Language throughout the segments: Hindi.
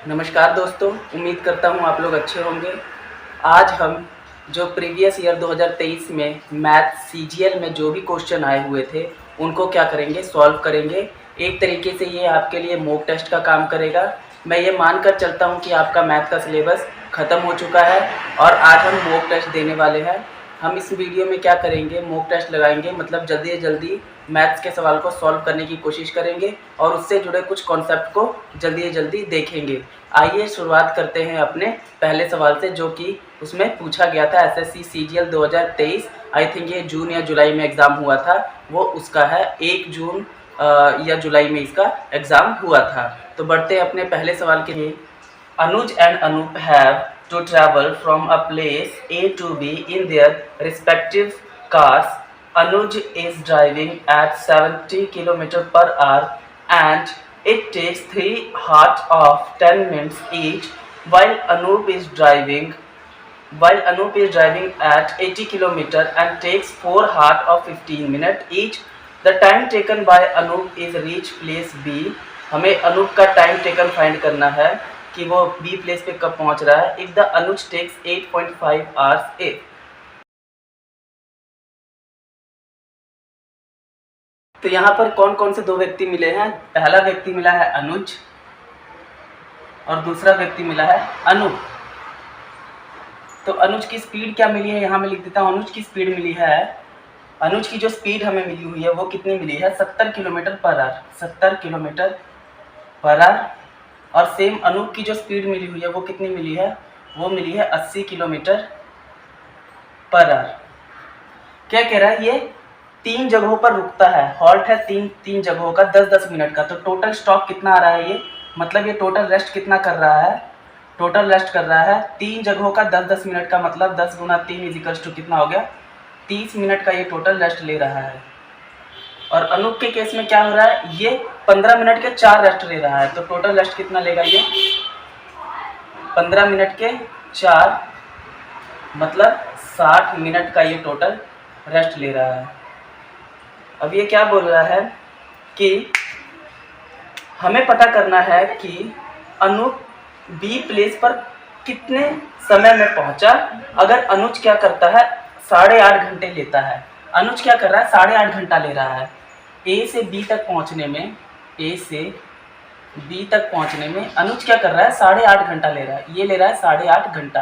नमस्कार दोस्तों, उम्मीद करता हूँ आप लोग अच्छे होंगे। आज हम जो प्रीवियस ईयर 2023 में मैथ सीजीएल में जो भी क्वेश्चन आए हुए थे उनको क्या करेंगे, सॉल्व करेंगे। एक तरीके से ये आपके लिए मॉक टेस्ट का काम करेगा। मैं ये मानकर चलता हूँ कि आपका मैथ का सिलेबस ख़त्म हो चुका है और आज हम मॉक टेस्ट देने वाले हैं। हम इस वीडियो में क्या करेंगे, मॉक टेस्ट लगाएंगे, मतलब जल्दी से जल्दी मैथ्स के सवाल को सॉल्व करने की कोशिश करेंगे और उससे जुड़े कुछ कॉन्सेप्ट को जल्दी से जल्दी देखेंगे। आइए शुरुआत करते हैं अपने पहले सवाल से, जो कि उसमें पूछा गया था एसएससी सीजीएल 2023। आई थिंक ये जून या जुलाई में एग्ज़ाम हुआ था, वो उसका है 1 जून या जुलाई में इसका एग्ज़ाम हुआ था। तो बढ़ते हैं अपने पहले सवाल के लिए। Anuj and Anup have to travel from a place A to B in their respective cars. Anuj is driving at 70 km per hour and it takes 3 hours of 10 minutes each, while Anup is driving at 80 km and takes 4 hours of 15 minutes each. The time taken by Anup is reach place B. हमें अनूप का टाइम टेकन फाइंड करना है कि वो बी प्लेस पे कब पहुंच रहा है। If the Anuj takes 8.5 hours ए। तो यहाँ पर कौन कौन से दो व्यक्ति मिले हैं? पहला व्यक्ति मिला है अनुज और दूसरा व्यक्ति मिला है अनूप। तो अनुज की स्पीड क्या मिली है, यहाँ मैं लिख देता हूँ। अनुज की स्पीड मिली है, अनुज की जो स्पीड हमें मिली हुई है वो कितनी मिली है? 70 kilometre per our. 70 kilometre per our. और सेम अनूप की जो स्पीड मिली हुई है वो कितनी मिली है? वो मिली है 80 किलोमीटर पर आवर। क्या कह रहा है? ये 3 जगहों पर रुकता है, हॉल्ट है तीन जगहों का 10-10 मिनट का। तो टोटल स्टॉप कितना आ रहा है ये? मतलब ये टोटल रेस्ट कितना कर रहा है? टोटल रेस्ट कर रहा है 3 जगहों का 10-10 मिनट का, मतलब 10 गुना 3 इजिकल्स टू कितना हो गया? 30 मिनट का ये टोटल रेस्ट ले रहा है। और अनूप के केस में क्या हो रहा है? ये 15 मिनट के 4 रेस्ट ले रहा है। तो टोटल रेस्ट कितना लेगा ये? 15 मिनट के 4, मतलब 60 मिनट का ये टोटल रेस्ट ले रहा है। अब ये क्या बोल रहा है कि हमें पता करना है कि अनूप बी प्लेस पर कितने समय में पहुंचा। अगर अनुज क्या करता है, 8.5 घंटे लेता है। अनुज क्या कर रहा है? 8.5 घंटा ले रहा है ए से बी तक पहुंचने में। ए से बी तक पहुंचने में अनुज क्या कर रहा है? 8.5 घंटा ले रहा है। ये ले रहा है 8.5 घंटा।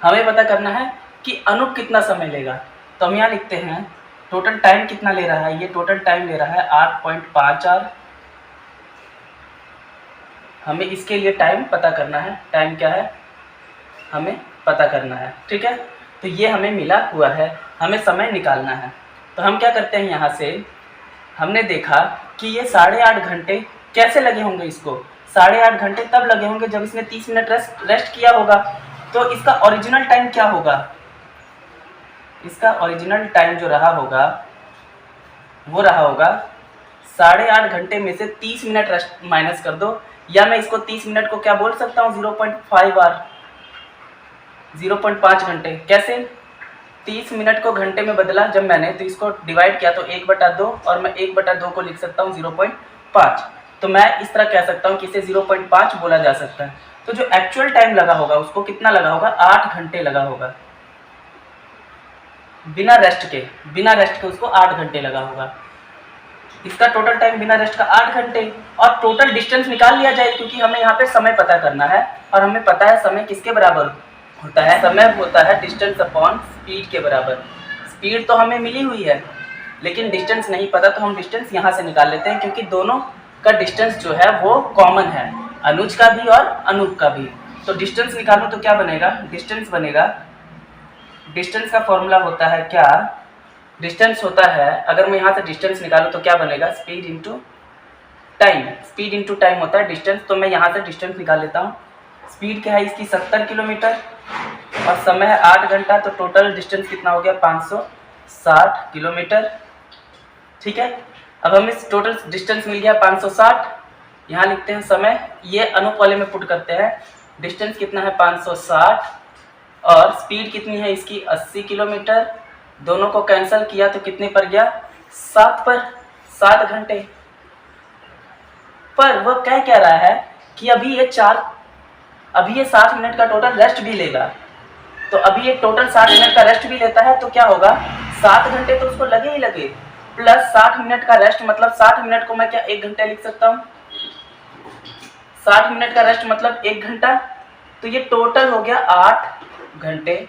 हमें पता करना है कि अनुप कितना समय लेगा। तो हम यहाँ लिखते हैं टोटल टाइम कितना ले रहा है। ये टोटल टाइम ले रहा है 8.5 आवर। हमें इसके लिए टाइम पता करना है। टाइम क्या है हमें पता करना है, ठीक है। तो ये हमें मिला हुआ है, हमें समय निकालना है। तो हम क्या करते हैं, यहाँ से हमने देखा कि ये 8.5 घंटे कैसे लगे होंगे इसको। 8.5 घंटे तब लगे होंगे जब इसने 30 मिनट रेस्ट किया होगा। तो इसका ओरिजिनल टाइम क्या होगा? इसका ओरिजिनल टाइम जो रहा होगा वो रहा होगा 8.5 घंटे में से 30 मिनट रेस्ट माइनस कर दो, या मैं इसको 30 मिनट को क्या बोल सकता हूँ? 0.5 आवर, 0.5 घंटे। कैसे? 30 मिनट को घंटे में बदला जब मैंने, तो इसको डिवाइड किया तो 1/2, और मैं 1/2 को लिख सकता हूँ 0.5। तो मैं इस तरह कह सकता हूँ कि इसे 0.5 बोला जा सकता है। तो जो एक्चुअल टाइम लगा होगा उसको कितना लगा होगा? 8 घंटे लगा होगा। बिना रेस्ट के उसको 8 घंटे लगा होगा। इसका टोटल टाइम बिना रेस्ट का 8 घंटे। और टोटल डिस्टेंस निकाल लिया जाए, क्योंकि हमें यहाँ पे समय पता करना है और हमें पता है समय किसके बराबर होता है? समय होता है डिस्टेंस अपॉन स्पीड के बराबर। स्पीड तो हमें मिली हुई है लेकिन डिस्टेंस नहीं पता, तो हम डिस्टेंस यहाँ से निकाल लेते हैं, क्योंकि दोनों का डिस्टेंस जो है वो कॉमन है, अनुज का भी और अनूप का भी। तो डिस्टेंस निकालो तो क्या बनेगा? डिस्टेंस बनेगा, डिस्टेंस का फॉर्मूला होता है क्या? डिस्टेंस होता है, अगर मैं यहाँ से डिस्टेंस निकालूँ तो क्या बनेगा? Speed into time. Speed into time होता है डिस्टेंस। तो मैं यहाँ से डिस्टेंस निकाल लेता हूँ। स्पीड क्या है इसकी? 70 किलोमीटर और समय है 8 घंटा। तो टोटल डिस्टेंस कितना हो गया? 560 किलोमीटर, ठीक है। अब हमें टोटल डिस्टेंस मिल गया 560। यहाँ लिखते हैं समय, ये अनुप वाले में पुट करते हैं। डिस्टेंस कितना है? 560 और स्पीड कितनी है इसकी? 80 किलोमीटर। दोनों को कैंसिल किया तो कितने पर गया? 7 पर, 7 घंटे। पर वो क्या कह रहा है कि अभी ये 60 मिनट का टोटल रेस्ट भी लेगा। तो अभी ये टोटल 60 मिनट का रेस्ट भी लेता है, तो क्या होगा 7 घंटे तो उसको लगे ही लगे, प्लस 60 मिनट का रेस्ट, मतलब 60 मिनट को मैं क्या 1 घंटा लिख सकता हूँ, 60 मिनट का रेस्ट मतलब 1 घंटा, तो ये टोटल हो गया 8 घंटे।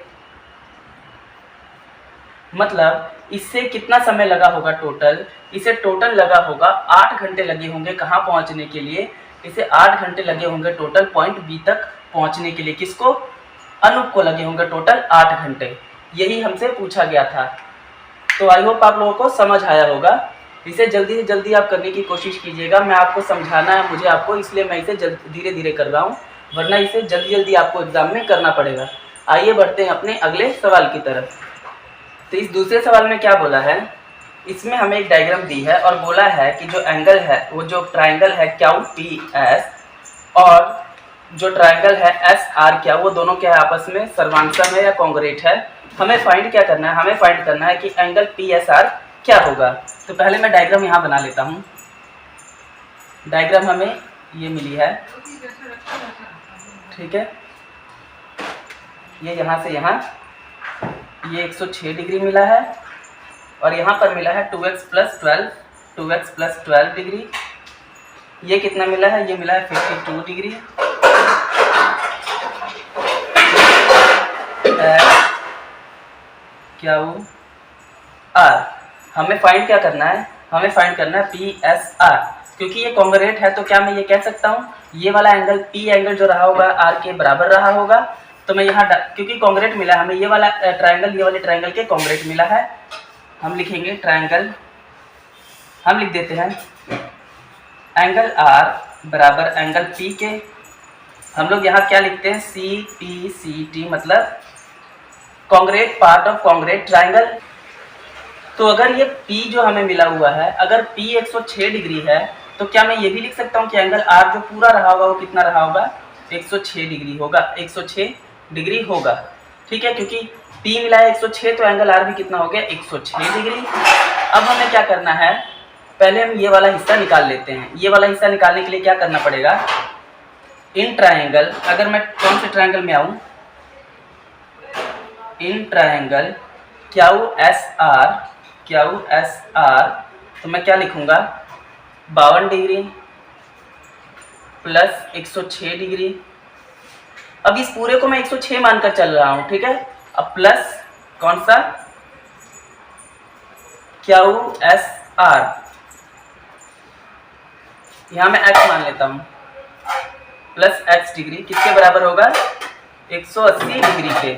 मतलब इससे कितना समय लगा होगा टोटल, इसे टोटल लगा होगा 8 घंटे लगे होंगे कहाँ पहुंचने के लिए, इसे 8 घंटे लगे होंगे टोटल पॉइंट बी तक पहुंचने के लिए। किसको, अनूप को लगे होंगे टोटल 8 घंटे। यही हमसे पूछा गया था। तो आई होप आप लोगों को समझ आया होगा। इसे जल्दी से जल्दी आप करने की कोशिश कीजिएगा। मैं आपको समझाना है मुझे आपको, इसलिए मैं इसे धीरे धीरे कर रहा हूँ, वरना इसे जल्दी जल्दी आपको एग्जाम में करना पड़ेगा। आइए बढ़ते हैं अपने अगले सवाल की तरफ। तो इस दूसरे सवाल में क्या बोला है, इसमें हमें एक डायग्राम दी है और बोला है कि जो एंगल है, वो जो ट्राइंगल है क्यू पी एस और जो ट्राइंगल है एस आर क्या, वो दोनों क्या है आपस में सर्वांसम है या कॉन्ग्रुएंट है। हमें फाइंड क्या करना है, हमें फाइंड करना है कि एंगल पी एस आर क्या होगा। तो पहले मैं डायग्राम यहाँ बना लेता हूँ। डायग्राम हमें ये मिली है, ठीक है, ये यहाँ से यहाँ ये 106 डिग्री मिला है और यहाँ पर मिला है 2x + 12 डिग्री। ये कितना मिला है, ये मिला है 52 डिग्री। क्या वो आर, हमें फाइंड क्या करना है, हमें फाइंड करना है पी एस आर। क्योंकि ये कॉन्ग्रुएंट है तो क्या मैं ये कह सकता हूँ ये वाला एंगल पी एंगल जो रहा होगा आर के बराबर रहा होगा। तो मैं यहाँ क्योंकि कॉन्ग्रुएंट मिला हमें, ये वाला ट्राइंगल ये वाले ट्राइंगल के कॉन्ग्रुएंट मिला है, हम लिखेंगे ट्राइंगल, हम लिख देते हैं एंगल आर बराबर एंगल पी के। हम लोग यहाँ क्या लिखते हैं, सी पी सी टी, मतलब congruent part of congruent triangle. तो अगर ये P जो हमें मिला हुआ है, अगर P 106 डिग्री है, तो क्या मैं ये भी लिख सकता हूँ कि एंगल R जो पूरा रहा होगा वो कितना रहा होगा, 106 डिग्री होगा, 106 डिग्री होगा, ठीक है। क्योंकि P मिला है 106 तो एंगल R भी कितना हो गया, 106 डिग्री। अब हमें क्या करना है, पहले हम ये वाला हिस्सा निकाल लेते हैं। ये वाला हिस्सा निकालने के लिए क्या करना पड़ेगा, इन ट्राइंगल, अगर मैं कौन से ट्राइंगल में आऊँ, in triangle Q S R, तो मैं क्या लिखूंगा 52 डिग्री प्लस 106 डिग्री। अब इस पूरे को मैं 106 मानकर चल रहा हूं, ठीक है। अब प्लस कौन सा, क्यू एस आर, यहां मैं x मान लेता हूं, प्लस x डिग्री किसके बराबर होगा, 180 डिग्री के।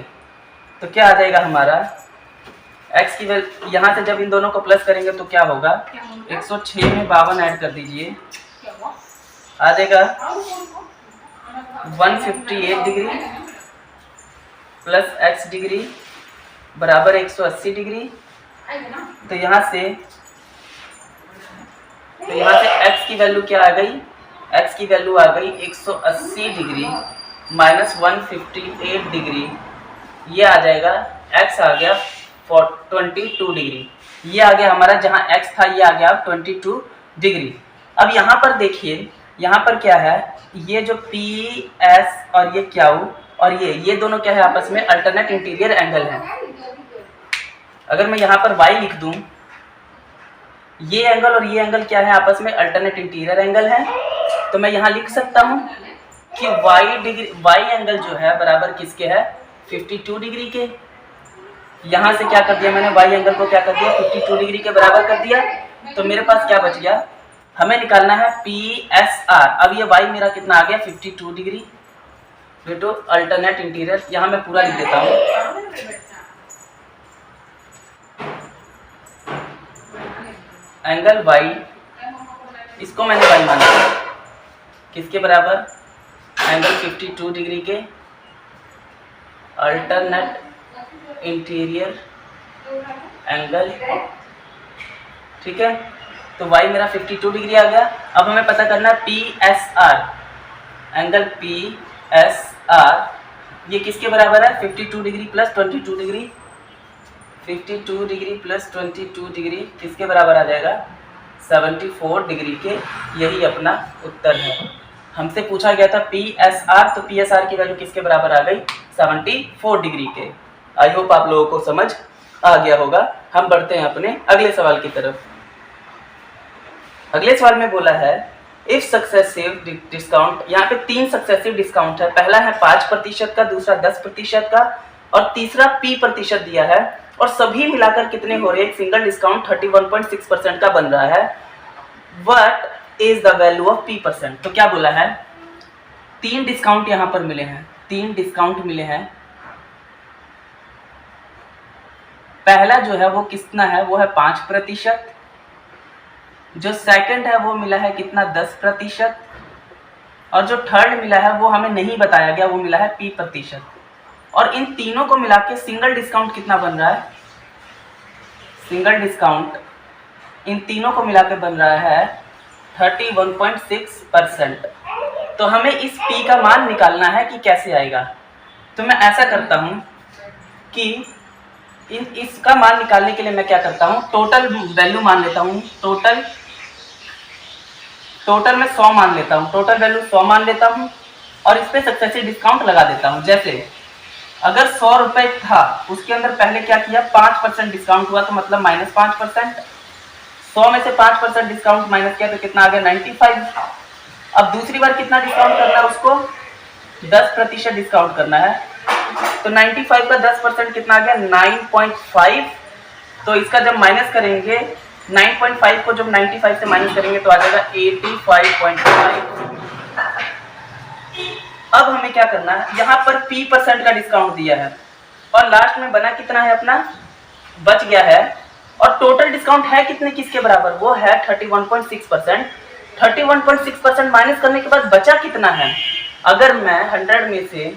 तो क्या आ जाएगा हमारा x की वैल्यू, यहाँ से जब इन दोनों को प्लस करेंगे तो क्या होगा, 106 में 52 ऐड कर दीजिए, आ जाएगा 158 डिग्री प्लस x डिग्री बराबर 180 डिग्री। तो यहाँ से x की वैल्यू क्या आ गई, x की वैल्यू आ गई 180 डिग्री माइनस 158 डिग्री, ये आ जाएगा, x आ गया 22 डिग्री। ये आ गया हमारा, जहाँ x था ये आ गया 22 डिग्री। अब यहाँ पर देखिए, यहाँ पर क्या है, ये जो P S और ये Q और ये दोनों क्या है आपस में अल्टरनेट इंटीरियर एंगल है। अगर मैं यहाँ पर y लिख दूं, ये एंगल और ये एंगल क्या है आपस में अल्टरनेट इंटीरियर एंगल है। तो मैं यहाँ लिख सकता हूँ कि y एंगल जो है बराबर किसके है, 52 डिग्री के। यहाँ से क्या कर दिया मैंने, y एंगल को क्या कर दिया, 52 डिग्री के बराबर कर दिया। तो मेरे पास क्या बच गया, हमें निकालना है PSR। अब ये y मेरा कितना आ गया, 52 डिग्री बेटो अल्टरनेट इंटीरियर। यहाँ मैं पूरा लिख देता हूँ, एंगल y, इसको मैंने y माना किसके बराबर, एंगल 52 डिग्री के अल्टरनेट इंटीरियर एंगल, ठीक है। तो y मेरा 52 डिग्री आ गया। अब हमें पता करना है PSR, एंगल PSR ये किसके बराबर है, 52 degree plus 22 degree, 52 degree plus 22 degree किसके बराबर आ जाएगा, 74 डिग्री के। यही अपना उत्तर है। हमसे पूछा गया था PSR, तो PSR की वैल्यू किसके बराबर आ गई? 74 डिग्री के। आई होप आप लोगों को समझ आ गया होगा। हम बढ़ते हैं अपने अगले सवाल की तरफ। अगले सवाल में बोला है इफ सक्सेसिव डिस्काउंट, यहाँ पे 3 सक्सेसिव डिस्काउंट है। पहला है 5% का, दूसरा 10% का और तीसरा P% दिया है और सभी मिलाकर कितने हो रहे हैं? एक सिंगल डिस्काउंट 31.6% का बन रहा है। What is the value of P%? तो क्या बोला है? 3 डिस्काउंट यहाँ पर मिले हैं, 3 डिस्काउंट मिले हैं। पहला जो है वो कितना है? वो है 5%। जो सेकंड है वो मिला है कितना? 10%। और जो थर्ड मिला है वो हमें नहीं बताया गया, वो मिला है P%। और इन तीनों को मिला के सिंगल डिस्काउंट कितना बन रहा है? सिंगल डिस्काउंट इन तीनों को मिला के बन रहा है 31.6%। तो हमें इस P का मान निकालना है कि कैसे आएगा। तो मैं ऐसा करता हूँ कि इसका मान निकालने के लिए मैं क्या करता हूँ, टोटल वैल्यू मान लेता हूँ। टोटल में 100 मान लेता हूँ, टोटल वैल्यू 100 मान लेता हूँ और इस पे सक्सेसिव डिस्काउंट लगा देता हूँ। जैसे अगर 100 रुपये था, उसके अंदर पहले क्या किया? 5% डिस्काउंट हुआ, तो मतलब -5%। 100 में से 5% डिस्काउंट माइनस किया तो कितना आ गया? 95। अब दूसरी बार कितना डिस्काउंट करना है? उसको 10% डिस्काउंट करना है। तो 95 का 10% कितना आ गया? 9.5। तो इसका जब माइनस करेंगे, 9.5 को जब 95 से माइनस करेंगे तो आ जाएगा 85.5। अब हमें क्या करना है? यहाँ पर P% का डिस्काउंट दिया है और लास्ट में बना कितना है अपना? बच गया है। और टोटल डिस्काउंट है कितने, किसके बराबर? वो है 31.6%। 31.6% माइनस करने के बाद बचा कितना है? अगर मैं 100 में से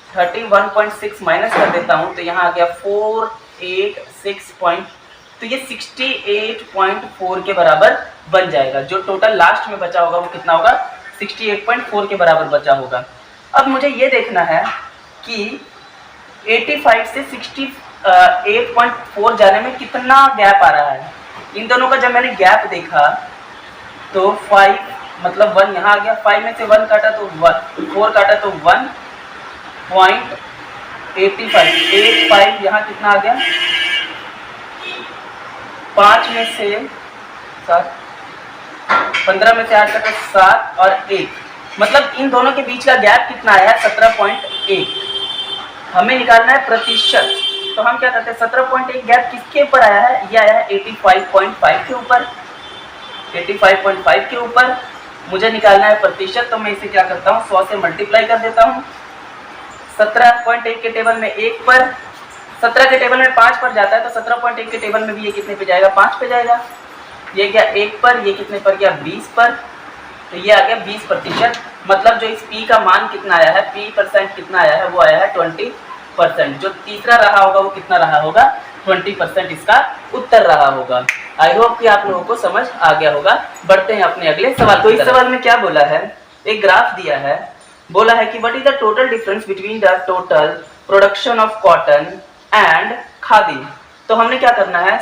31.6 माइनस कर देता हूँ तो यहाँ आ गया 486 तो ये 68.4 के बराबर बन जाएगा। जो टोटल लास्ट में बचा होगा वो कितना होगा? 68.4 के बराबर बचा होगा। अब मुझे ये देखना है कि 85 से 68.4 जाने में कितना गैप आ रहा है। इन दोनों का जब मैंने गैप देखा तो 5 मतलब 1 यहाँ आ गया, 5 में से 1 काटा तो 1, 4 काटा तो 1.85 यहाँ कितना आ गया? 5 में से 7, 15 में से 8 काटा 7 और 1, मतलब इन दोनों के बीच का गैप कितना आया है? 17.1। हमें निकालना है प्रतिशत। तो हम क्या करते हैं? 17.1 गैप किसके ऊपर आया है? ये आया है 85.5 के ऊपर। 85.5 के ऊपर मुझे निकालना है प्रतिशत। तो मैं इसे क्या करता हूँ? 100 से मल्टीप्लाई कर देता हूँ। 17.1 के टेबल में 1 पर, 17 के टेबल में 5 पर जाता है तो 17.1 के टेबल में भी ये कितने पे जाएगा? 5 पे जाएगा। ये गया 1 पर, ये कितने पर गया? 20 पर। तो ये आ गया 20%। मतलब जो इस P का मान कितना आया है? P% कितना आया है? वो आया है 20%। जो तीसरा रहा होगा वो कितना रहा होगा? 20% इसका उत्तर रहा होगा। आई होप कि आप लोगों को समझ आ गया होगा। बढ़ते हैं अपने अगले सवाल। तो इस सवाल में क्या बोला है? एक ग्राफ दिया है, बोला है कि what is the total difference between the total production of cotton and khadi. तो हमने क्या करना है?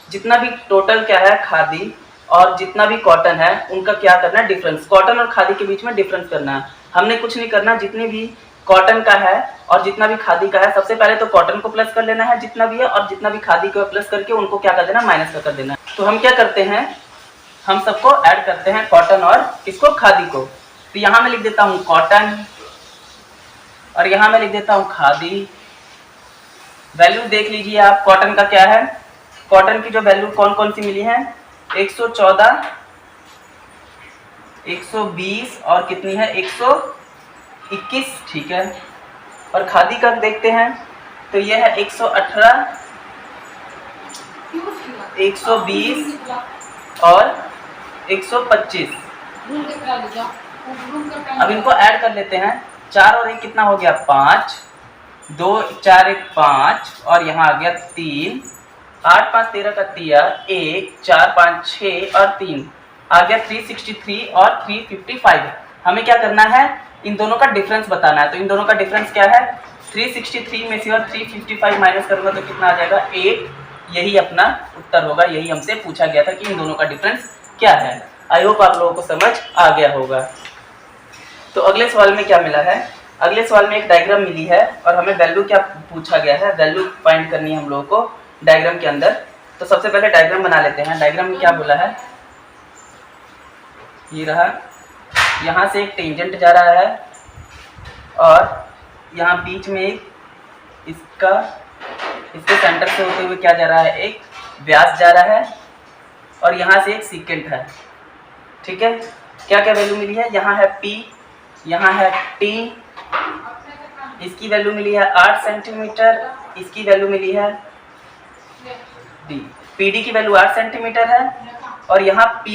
जितना भी टोटल क्या है खादी और जितना भी कॉटन है उनका क्या करना है? डिफरेंस। कॉटन और खादी के बीच में डिफरेंस करना है। हमने कुछ नहीं करना, जितनी भी कॉटन का है और जितना भी खादी का है, सबसे पहले तो कॉटन को प्लस कर लेना है जितना भी है, और जितना भी खादी को प्लस करके उनको क्या कर देना? माइनस कर देना है। तो हम क्या करते हैं? हम सबको ऐड करते हैं, कॉटन और इसको खादी को। तो यहाँ मैं लिख देता हूँ कॉटन और यहाँ मैं लिख देता हूँ खादी। वैल्यू देख लीजिए आप, कॉटन का क्या है? कॉटन की जो वैल्यू कौन कौन सी मिली है? 114, 120 और कितनी है? 121, ठीक है। और खादी का देखते हैं तो यह है 118, 120 और 125। अब इनको ऐड कर लेते हैं। 4 और 1 कितना हो गया? 5, 2 4 1 5 और यहाँ आ गया 3, 8 5 13 का 1 4 5 6 और 3 आ गया 363 और 355। हमें क्या करना है? इन दोनों का डिफरेंस बताना है। तो इन दोनों का डिफरेंस क्या है? 363 में से और 355 माइनस करूंगा तो कितना आ जाएगा? 8। यही अपना उत्तर होगा। यही हमसे पूछा गया था कि इन दोनों का डिफरेंस क्या है। आई होप आप लोगों को समझ आ गया होगा। तो अगले सवाल में क्या मिला है, अगले सवाल में एक डायग्राम मिली है और हमें वैल्यू क्या पूछा गया है, वैल्यू फाइंड करनी है हम लोगों को डायग्राम के अंदर। तो सबसे पहले डायग्राम बना लेते हैं। डायग्राम में क्या बोला है, ये रहा, यहाँ से एक टेंजेंट जा रहा है और यहाँ बीच में एक इसके सेंटर से होते हुए क्या जा रहा है, एक व्यास जा रहा है और यहाँ से एक सीकेंट है। ठीक है, क्या क्या वैल्यू मिली है, यहाँ है P, यहाँ है T, इसकी वैल्यू मिली है 8 सेंटीमीटर, इसकी वैल्यू मिली है D, PD की वैल्यू 8 सेंटीमीटर है और यहाँ P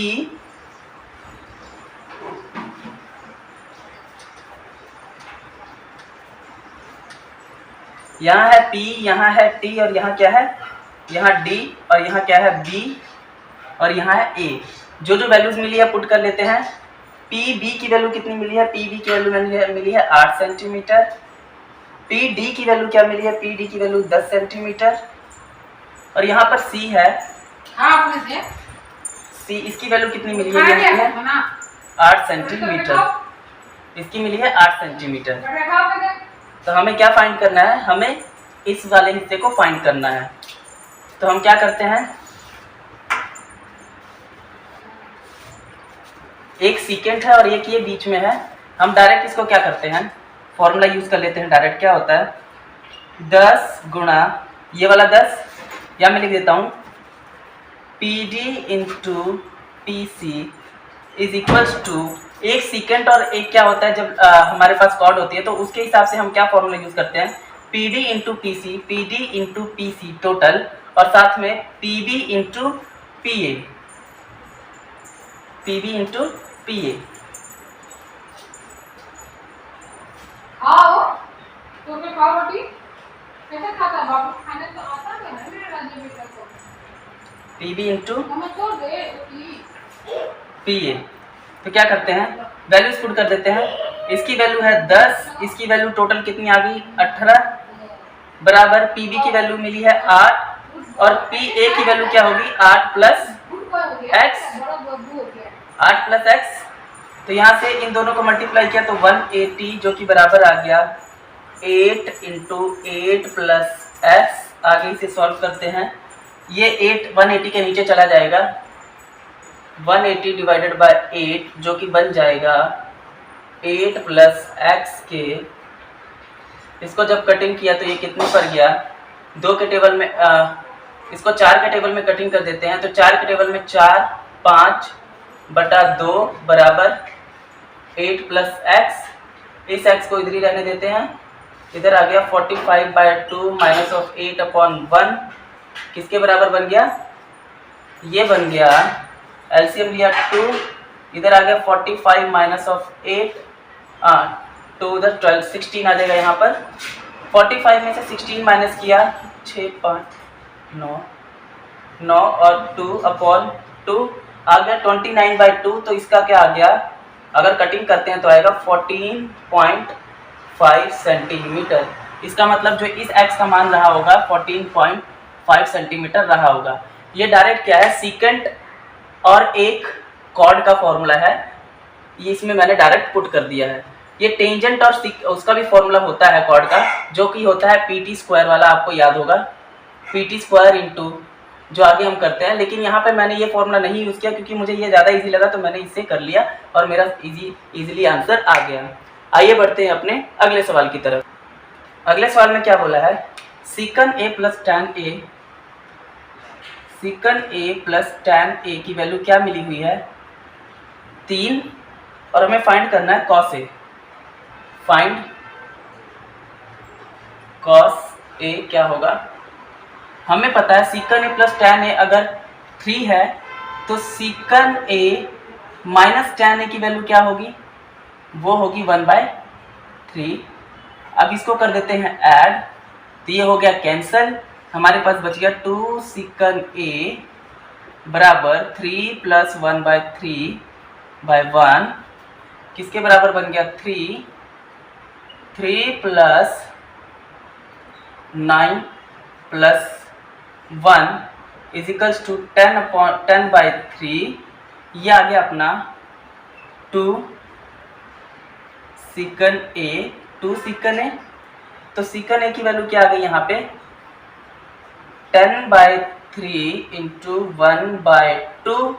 यहाँ है P, यहाँ है T और यहाँ क्या है, यहाँ D और यहाँ क्या है B और यहाँ है A। जो जो वैल्यूज मिली है पुट कर लेते हैं। PB की वैल्यू कितनी मिली है, PB की वैल्यू मिली है 8 सेंटीमीटर। PD की वैल्यू क्या मिली है, PD की वैल्यू 10 सेंटीमीटर और यहाँ पर C है, C इसकी वैल्यू कितनी मिली है, ये मिली है 8 सेंटीमीटर, इसकी मिली है 8 सेंटीमीटर। तो हमें क्या फाइंड करना है, हमें इस वाले हिस्से को फाइंड करना है। तो हम क्या करते हैं, एक सीकेंट है और एक ये बीच में है, हम डायरेक्ट इसको क्या करते हैं, फॉर्मूला यूज कर लेते हैं डायरेक्ट। क्या होता है, 10 गुणा ये वाला 10, या मैं लिख देता हूँ PD into PC is equals to, एक सीकेंट और एक क्या होता है, जब हमारे पास कॉर्ड होती है तो उसके हिसाब से हम क्या फॉर्मूला यूज करते हैं, PD into PC, PD into PC total और साथ में PB into PA, PB into PA। PB into PA। तो क्या करते हैं, वैल्यूज पुट कर देते हैं। इसकी वैल्यू है 10, इसकी वैल्यू टोटल कितनी आ गई 18 बराबर PB की वैल्यू मिली है 8 और PA की वैल्यू क्या होगी 8 प्लस x। तो यहाँ से इन दोनों को मल्टीप्लाई किया तो 180 जो कि बराबर आ गया 8 इंटू 8 प्लस x। आगे इसे सॉल्व करते हैं, ये 8 180 के नीचे चला जाएगा, 180 डिवाइडेड बाय 8 जो कि बन जाएगा 8 प्लस x के। इसको जब कटिंग किया तो ये कितने पर गया, 2 के टेबल में इसको 4 के टेबल में कटिंग कर देते हैं। तो 4 के टेबल में 4 5 बटा 2 बराबर 8 प्लस x। इस x को इधर ही रहने देते हैं, इधर आ गया 45/2 माइनस ऑफ 8/1 किसके बराबर बन गया, ये बन गया एलसीएम लिया 2, इधर आ गया 45 माइनस ऑफ 8 2 उधर 12 16 आ जाएगा। यहाँ पर 45 में से 16 माइनस किया 6 5 9 और 2/2 आ गया 29/2। तो इसका क्या आ गया, अगर कटिंग करते हैं तो आएगा 14.5 सेंटीमीटर। इसका मतलब जो इस x का मान रहा होगा 14.5 सेंटीमीटर रहा होगा। ये डायरेक्ट क्या है, सीकेंट और एक कॉर्ड का फॉर्मूला है, ये इसमें मैंने डायरेक्ट पुट कर दिया है। ये टेंजेंट और उसका भी फॉर्मूला होता है कॉर्ड का, जो कि होता है PT स्क्वायर वाला, आपको याद होगा PT स्क्वायर इंटू जो आगे हम करते हैं। लेकिन यहाँ पे मैंने ये फॉर्मूला नहीं यूज़ किया क्योंकि मुझे ये ज़्यादा इजी लगा, तो मैंने इससे कर लिया और मेरा इजीली आंसर आ गया। आइए बढ़ते हैं अपने अगले सवाल की तरफ। अगले सवाल में क्या बोला है, सीकन A plus tan A, सीकन A plus tan A की वैल्यू क्या मिली हुई है 3 और हमें फाइंड करना है cos A। Find cos A क्या होगा, हमें पता है सीकन A प्लस टैन A अगर 3 है तो सीकन A माइनस टैन A की वैल्यू क्या होगी, वो होगी 1/3। अब इसको कर देते हैं ऐड, तो ये हो गया कैंसल, हमारे पास बच गया 2 सीकन A बराबर 3 प्लस 1/3/1 किसके बराबर बन गया 3 प्लस 9 प्लस 1 इजिकल्स टू 10/3। ये आ गया अपना 2 सीकन ए 2 सीकन ए। तो सीकन ए की वैल्यू क्या आ गई यहाँ पे 10/3 इंटू 1/2।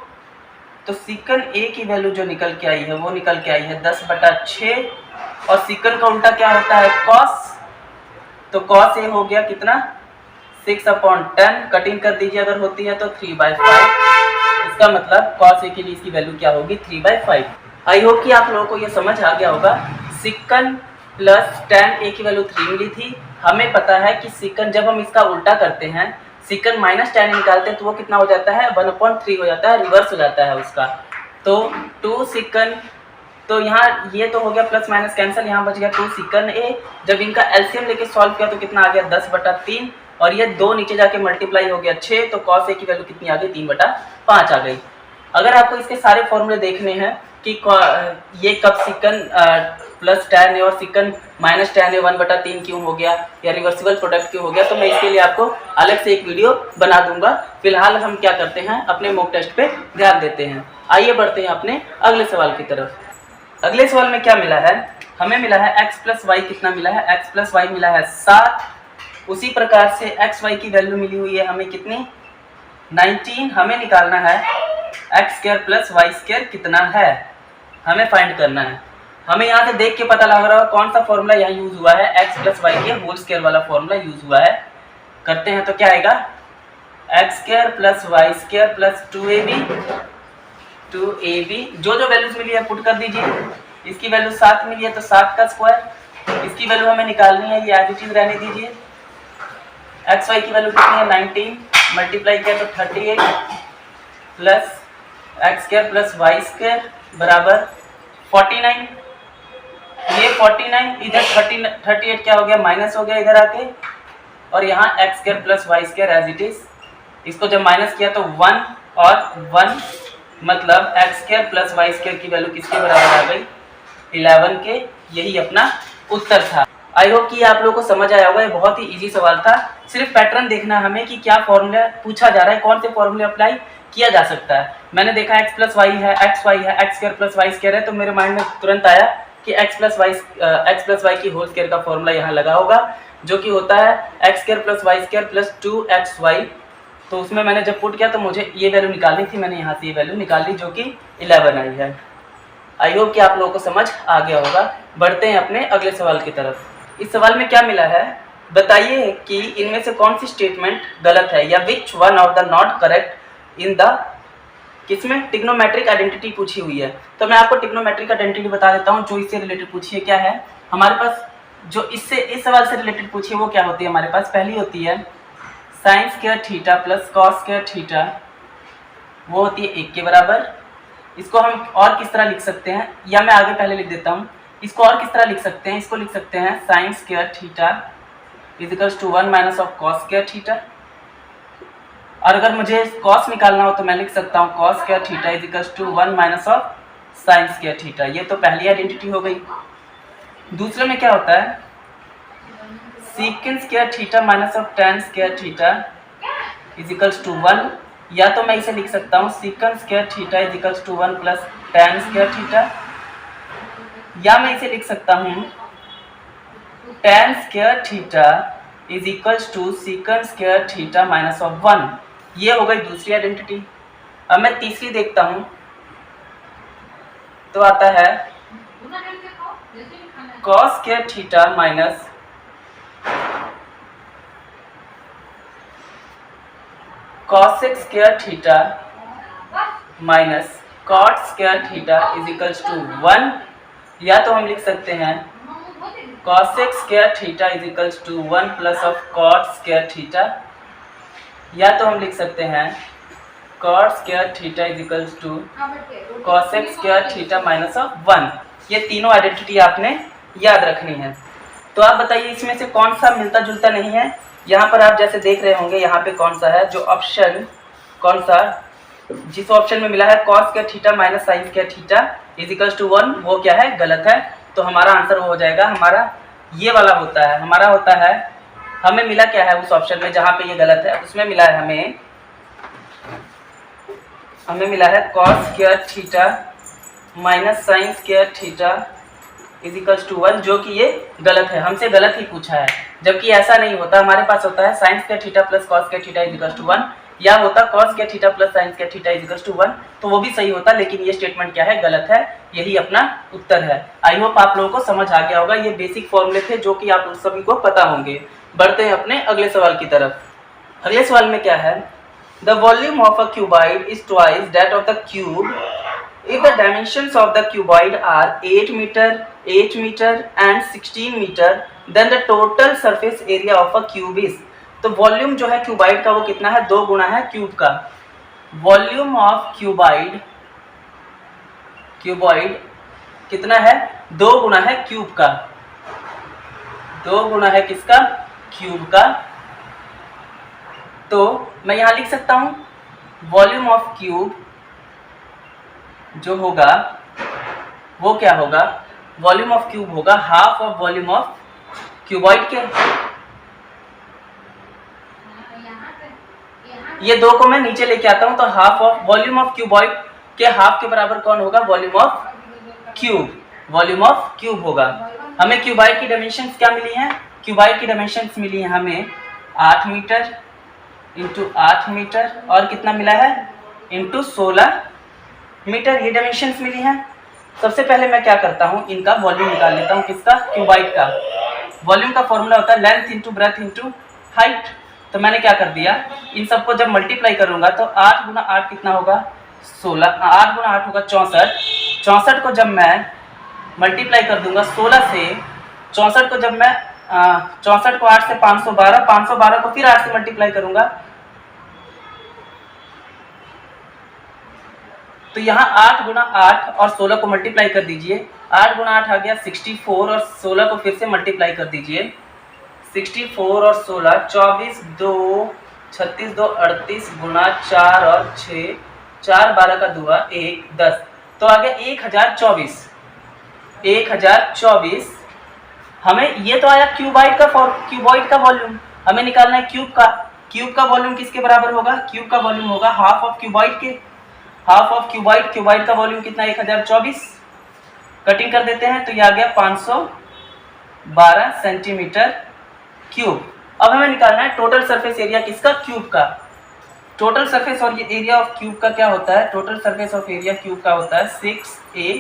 तो सीकन ए की वैल्यू जो निकल के आई है वो निकल के आई है 10/6। और सीकन का उल्टा क्या होता है कॉस। तो कॉस ए हो गया कितना 6/10। कटिंग कर दीजिए अगर होती है तो 3/5। इसका मतलब कॉस ए के लिए इसकी वैल्यू क्या होगी 3/5। आई होप कि आप लोगों को ये समझ आ गया होगा। सीकन प्लस tan ए की वैल्यू 3 मिली थी। हमें पता है कि सीकन जब हम इसका उल्टा करते हैं सीकन माइनस tan निकालते हैं तो वो कितना हो जाता है 1/3 हो जाता है, रिवर्स हो जाता है उसका। तो 2 सीकन, तो यहाँ ये तो हो गया प्लस माइनस कैंसिल, यहाँ बच गया 2 सीकन ए। जब इनका एलसीएम लेके सॉल्व किया तो कितना आ गया 10/3 और ये 2 नीचे जाके मल्टीप्लाई हो गया 6। तो कॉस ए की वैल्यू कितनी आ गई 3/5 आ गई। अगर आपको इसके सारे फॉर्मूले देखने हैं कि ये कब सीकन प्लस tan ए और सीकन माइनस tan ए 1/3 क्यों हो गया या रिवर्सिबल प्रोडक्ट क्यों हो गया, तो मैं इसके लिए आपको अलग से एक वीडियो बना दूंगा। फिलहाल हम क्या करते हैं अपने मॉक टेस्ट पे ध्यान देते हैं। आइए बढ़ते हैं अपने अगले सवाल की तरफ। अगले सवाल में क्या मिला है, हमें मिला है x प्लस वाई। कितना मिला है x प्लस वाई मिला है 7। उसी प्रकार से एक्स वाई की वैल्यू मिली हुई है हमें कितनी 19। हमें निकालना है x² प्लस y² कितना है, हमें फाइंड करना है। हमें यहाँ से देख के पता लग रहा है कौन सा फॉर्मूला यहाँ यूज हुआ है, x प्लस वाई के होल स्क्वायर वाला फॉर्मूला यूज हुआ है। करते हैं तो क्या आएगा x² plus y² plus 2ab। जो वैल्यूज मिली है पुट कर दीजिए। इसकी वैल्यू 7 मिली है तो 7 का स्क्वायर। इसकी वैल्यू हमें निकालनी है, ये एज इट इज रहने दीजिए। एक्स वाई की वैल्यू कितनी है 19, मल्टीप्लाई किया तो 38 प्लस x² प्लस y² बराबर 49। ये 49 इधर 38 क्या हो गया माइनस हो गया इधर आके, और यहाँ x² plus y² as it is. इसको जब माइनस किया तो 1 और 1, मतलब x² प्लस y² की वैल्यू किसके बराबर आ गई 11 के। यही अपना उत्तर था। आई होप कि आप लोगों को समझ आया होगा। ये बहुत ही इजी सवाल था। सिर्फ पैटर्न देखना हमें कि क्या फॉर्मूला पूछा जा रहा है, कौन से फॉर्मूले अप्लाई किया जा सकता है। मैंने देखा x प्लस वाई है, xy है, x² प्लस y² है, तो मेरे माइंड में तुरंत आया कि x प्लस वाई की होल स्क्वायर का फॉर्मूला यहाँ लगा होगा, जो कि होता है x² plus y² plus 2xy। तो उसमें मैंने जब पुट किया तो मुझे ये वैल्यू निकालनी थी, मैंने यहाँ से ये वैल्यू निकाल ली जो कि 11 आई है। आई होप कि आप लोगों को समझ आ गया होगा। बढ़ते हैं अपने अगले सवाल की तरफ। इस सवाल में क्या मिला है, बताइए कि इनमें से कौन सी स्टेटमेंट गलत है, या which one of the not correct in the, किसमें ट्रिग्नोमेट्रिक आइडेंटिटी पूछी हुई है। तो मैं आपको ट्रिग्नोमेट्रिक आइडेंटिटी बता देता हूँ जो इससे रिलेटेड पूछी है। क्या है हमारे पास, जो इससे इस सवाल से रिलेटेड पूछी है वो क्या होती है हमारे पास। पहली होती है sine square theta plus cos square theta, वो होती है 1 के बराबर। इसको हम और किस तरह लिख सकते हैं, या मैं आगे पहले लिख देता हूँ। इसको और किस तरह लिख सकते हैं, इसको लिख सकते हैं sine square theta is equals to 1 minus of cos square theta. और अगर मुझे कॉस निकालना हो तो मैं लिख सकता हूँ cos square theta is equals to 1 minus of sine square theta. ये तो पहली आइडेंटिटी हो गई। दूसरे में क्या होता है secant square theta minus of tan square theta is equals to 1, या तो मैं इसे लिख सकता हूँ secant square theta is equals to 1 plus tan square theta, या मैं इसे लिख सकता हूँ tan square theta is equals to secant square theta minus of 1। ये हो गई दूसरी आइडेंटिटी। अब मैं तीसरी देखता हूँ तो आता है cos square theta minus cosec square theta minus cot square theta is equals to 1, या तो हम लिख सकते हैं cosec square theta is equals to 1 plus of cot square theta, या तो हम लिख सकते हैं cot square theta is equals to cosec square theta minus of 1। ये तीनों आइडेंटिटी आपने याद रखनी है। तो आप बताइए इसमें से कौन सा मिलता जुलता नहीं है। यहाँ पर आप जैसे देख रहे होंगे यहाँ पे कौन सा है, जो ऑप्शन कौन सा, जिस ऑप्शन में मिला है cos square theta minus sine square theta is equals to 1, वो क्या है गलत है। तो हमारा आंसर वो हो जाएगा हमारा ये वाला होता है। हमारा होता है, हमें मिला क्या है उस ऑप्शन में जहाँ पे ये गलत है, उसमें मिला है हमें मिला है cos square theta minus sine square theta is equals to 1, जो कि ये गलत है, हमसे गलत ही पूछा है, जबकि ऐसा नहीं होता। हमारे पास होता है sine square theta plus cos square theta is equals to 1, या होता cos square theta plus sine square theta is equals to 1, तो वो भी सही होता, लेकिन ये स्टेटमेंट क्या है, गलत है। यही अपना उत्तर है। आई होप आप लोगों को समझ आ गया होगा। ये बेसिक फॉर्मूले थे जो कि आप सभी को पता होंगे। बढ़ते हैं अपने अगले सवाल की तरफ। अगले सवाल में क्या है, the volume of a cuboid is twice that of the cube if the dimensions of the cuboid are 8 meter, 8 meter and 16 meter, then the total surface area of a cube is, तो वॉल्यूम जो है क्यूबाइड का वो कितना है, 2 गुना है क्यूब का। वॉल्यूम ऑफ क्यूबाइड कितना है, 2 गुना है क्यूब का, 2 गुना है किसका, क्यूब का। तो मैं यहां लिख सकता हूं वॉल्यूम ऑफ क्यूब जो होगा वो क्या होगा, वॉल्यूम ऑफ क्यूब होगा half of volume of cuboid के। ये 2 को मैं नीचे लेके आता हूं, तो half of volume of cuboid के हाफ के बराबर कौन होगा, volume of cube, volume of cube होगा। हमें क्यूबॉइड की डायमेंशंस क्या मिली हैं, क्यूबॉइड की डायमेंशंस मिली हैं हमें 8 मीटर इंटू 8 मीटर और कितना मिला है, इंटू 16 मीटर, ये डायमेंशंस मिली हैं। सबसे पहले मैं क्या करता हूं, इनका वॉल्यूम निकाल लेता हूं, किसका, क्यूबॉइड का। वॉल्यूम का फॉर्मूला होता है length into breadth into height. तो मैंने क्या कर दिया, इन सबको जब मल्टीप्लाई करूंगा तो 8 गुना 8 कितना होगा, 16, 8 गुना 8 होगा 64। 64 को जब मैं मल्टीप्लाई कर दूंगा 16 से, 64 को जब मैं 64 को 8 से 512, 512 को फिर 8 से मल्टीप्लाई करूंगा, तो यहाँ 8 गुना 8 और 16 को मल्टीप्लाई कर दीजिए, 8 गुना 8 आ गया 64 और 16 को फिर से मल्टीप्लाई कर दीजिए, 64 और 16 24 2 36 2 38 गुना 4 और 6 4 12 का 2 1 10, तो आ गया 1024। 1024 हमें ये तो आया क्यूबॉइड का वॉल्यूम, हमें निकालना है क्यूब का। क्यूब का वॉल्यूम किसके बराबर होगा, क्यूब का वॉल्यूम होगा हाफ ऑफ क्यूबॉइड के, हाफ ऑफ क्यूबॉइड। क्यूबॉइड का वॉल्यूम कितना, 1024, कटिंग कर देते हैं तो ये आ गया 512 सेंटीमीटर क्यूब। अब हमें निकालना है टोटल सरफेस एरिया किसका, क्यूब का। टोटल सरफेस और एरिया ऑफ क्यूब का क्या होता है, total surface of area cube का होता है 6a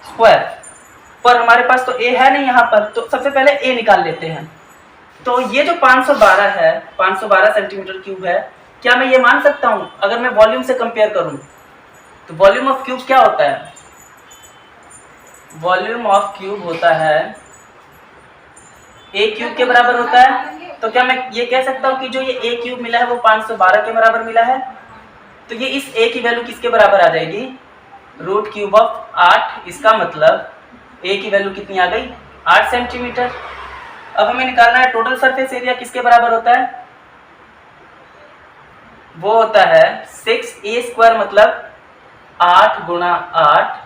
स्क्वायर, पर हमारे पास तो a है नहीं यहाँ पर, तो सबसे पहले a निकाल लेते हैं। तो ये जो 512 है, 512 सेंटीमीटर क्यूब है, क्या मैं ये मान सकता हूँ अगर मैं वॉल्यूम से कंपेयर करूँ, तो वॉल्यूम ऑफ क्यूब क्या होता है, वॉल्यूम ऑफ क्यूब होता है a क्यूब के बराबर होता है। तो क्या मैं ये कह सकता हूँ कि जो ये a क्यूब मिला है वो 512 के बराबर मिला है, तो ये इस a की वैल्यू किसके बराबर आ जाएगी, रूट क्यूब ऑफ 8। इसका मतलब a की वैल्यू कितनी आ गई, 8 सेंटीमीटर। अब हमें निकालना है टोटल सरफेस एरिया किसके बराबर होता है, वो होता है 6a स्क्वायर, मतलब 8 गुना 8,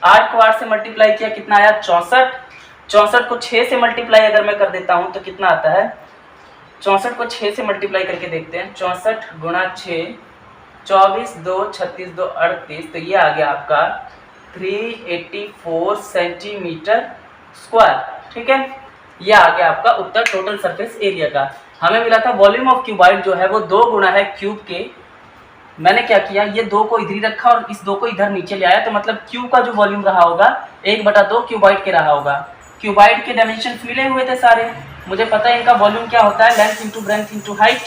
8 को 8 से मल्टीप्लाई किया कितना आया 64, 64 को 6 से मल्टीप्लाई अगर मैं कर देता हूं तो कितना आता है, 64 को 6 से मल्टीप्लाई करके देखते हैं, 64 गुना 6 24 2 36 2 38, तो ये आ गया आपका 384 सेंटीमीटर स्क्वायर। ठीक है, ये आ गया आपका उत्तर टोटल सरफेस एरिया का। हमें मिला था वॉल्यूम ऑफ क्यूबॉइड जो है वो 2 गुना है क्यूब के। मैंने क्या किया, ये 2 को इधर ही रखा और इस 2 को इधर नीचे ले आया, तो मतलब क्यूब का जो वॉल्यूम रहा होगा 1/2 क्यूबॉइड के रहा होगा। क्यूबॉइड के डायमेंशन मिले हुए थे सारे, मुझे पता है इनका वॉल्यूम क्या होता है, length into breadth into height.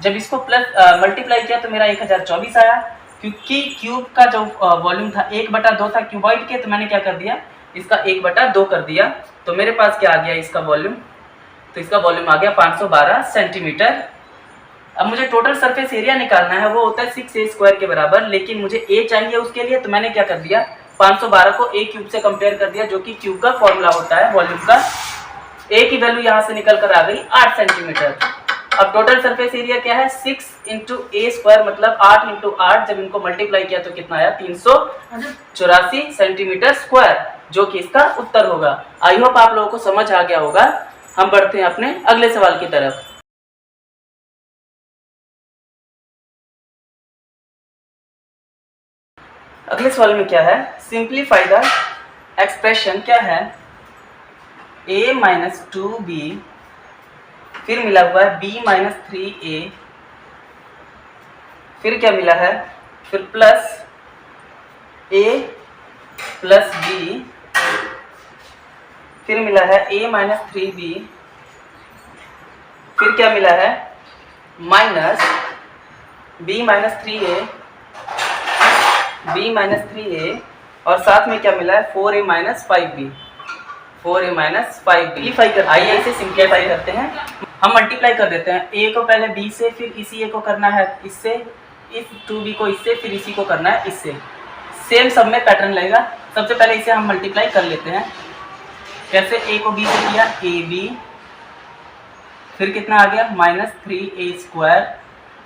जब इसको प्लस मल्टीप्लाई किया तो मेरा 1024 आया, क्योंकि क्यूब का जो वॉल्यूम था 1/2 था क्यूबॉइड के, तो मैंने क्या कर दिया, इसका 1/2 कर दिया, तो मेरे पास क्या आ गया इसका वॉल्यूम, तो इसका वॉल्यूम आ गया 512 सेंटीमीटर। अब मुझे टोटल सरफेस एरिया निकालना है, वो होता है 6a स्क्वायर के बराबर, लेकिन मुझे a चाहिए उसके लिए, तो मैंने क्या कर दिया 512 को a क्यूब से कंपेयर कर दिया, जो कि क्यूब का फॉर्मूला होता है वॉल्यूम का। a की वैल्यू यहाँ से निकल कर आ गई 8 सेंटीमीटर। अब टोटल सरफेस एरिया क्या है, 6 इंटू a स्क्वायर, मतलब 8 इंटू 8, जब इनको मल्टीप्लाई किया तो कितना आया 384 सेंटीमीटर स्क्वायर, जो कि इसका उत्तर होगा। आई होप आप लोगों को समझ आ गया होगा। हम बढ़ते हैं अपने अगले सवाल की तरफ। अगले सवाल में क्या है, सिंप्लीफाई द एक्सप्रेशन क्या है, a माइनस 2b, फिर मिला हुआ है b माइनस 3a, फिर क्या मिला है, फिर प्लस a प्लस b, फिर मिला है a माइनस 3b, फिर क्या मिला है minus b minus 3a, b minus 3a, और साथ में क्या मिला है 4a minus 5b, 4a minus 5b। आइए इसे सिंप्लीफाई करते हैं। हम मल्टीप्लाई कर देते हैं, a को पहले b से, फिर इसी a को करना है इससे, इस 2b को इससे, फिर इसी को करना है इससे। सेम सब में पैटर्न लगेगा। सबसे पहले इसे हम मल्टीप्लाई कर लेते हैं। कैसे, a को b से किया ab, फिर कितना आ गया माइनस 3a स्क्वायर,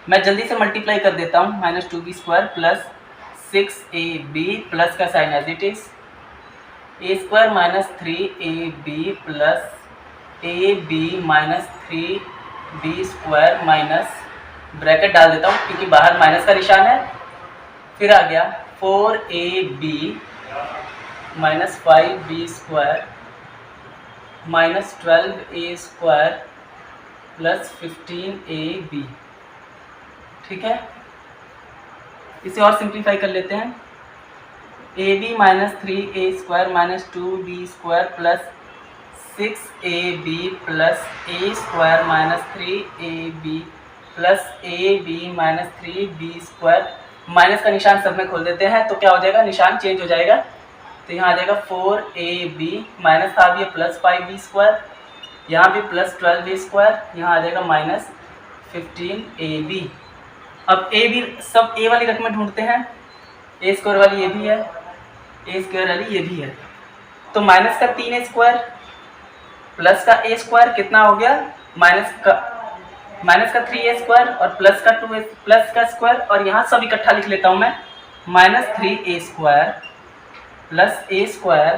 मैं जल्दी से मल्टीप्लाई कर देता हूँ, minus 2b square plus 6ab, plus का sign as it is, a square minus 3ab plus ab minus 3b square, minus bracket डाल देता हूँ क्योंकि बाहर माइनस का निशान है। फिर आ गया 4ab minus 5b square minus 12a square plus 15ab। ठीक है, इसे और सिंप्लीफाई कर लेते हैं। ab minus 3a square minus 2b square plus 6ab plus a square minus 3ab plus ab minus 3b square, minus का निशान सब में खोल देते हैं तो क्या हो जाएगा, निशान चेंज हो जाएगा। तो यहाँ आ जाएगा 4ab, माइनस था भी प्लस 5b स्क्वायर, यहाँ भी प्लस 12b स्क्वायर, यहाँ आ जाएगा माइनस 15ab। अब a भी सब a वाली रकमें ढूंढते हैं, a स्क्वायर वाली ये भी है, a स्क्वायर वाली ये भी है, तो माइनस का 3a स्क्वायर प्लस का a स्क्वायर कितना हो गया, माइनस का 3a स्क्वायर और प्लस का 2a प्लस का स्क्वायर, और यहाँ सब इकट्ठा लिख लेता हूँ मैं, minus 3a square plus a square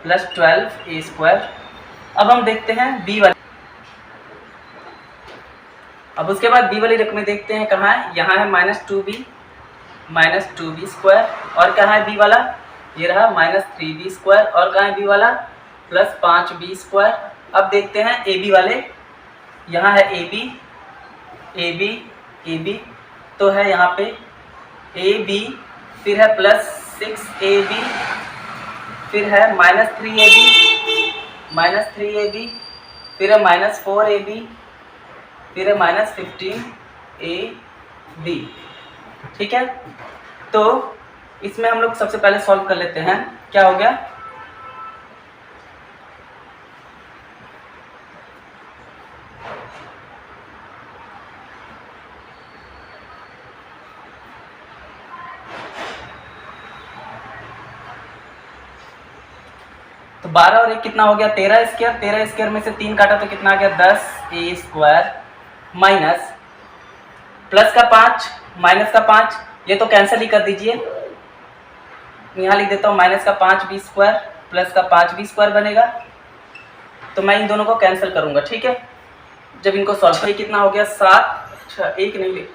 plus 12a square. अब हम देखते हैं b वाली, अब उसके बाद b वाली रकमें देखते हैं कहाँ है, यहाँ है माइनस 2b स्क्वायर, और कहाँ है b वाला, ये रहा माइनस 3b स्क्वायर, और कहाँ है b वाला प्लस 5b स्क्वायर। अब देखते हैं ab वाले, यहाँ है ab, तो है यहाँ पे ab, फिर है प्लस 6ab, फिर है माइनस 3ab, फिर है माइनस 4ab, फिर है माइनस 15ab। ठीक है, तो इसमें हम लोग सबसे पहले सॉल्व कर लेते हैं। क्या हो गया, तो 12 और 1 कितना हो गया, 13 स्क्वायर, 13 स्क्वायर में से 3 काटा तो कितना आ गया 10a स्क्वायर, माइनस प्लस का 5 माइनस का 5, ये तो कैंसिल ही कर दीजिए, यहाँ लिख देता हूँ माइनस का 5b स्क्वायर प्लस का 5b स्क्वायर बनेगा, तो मैं इन दोनों को कैंसिल करूँगा। ठीक है, जब इनको सॉल्व करें कितना हो गया 7, अच्छा एक नहीं लिख,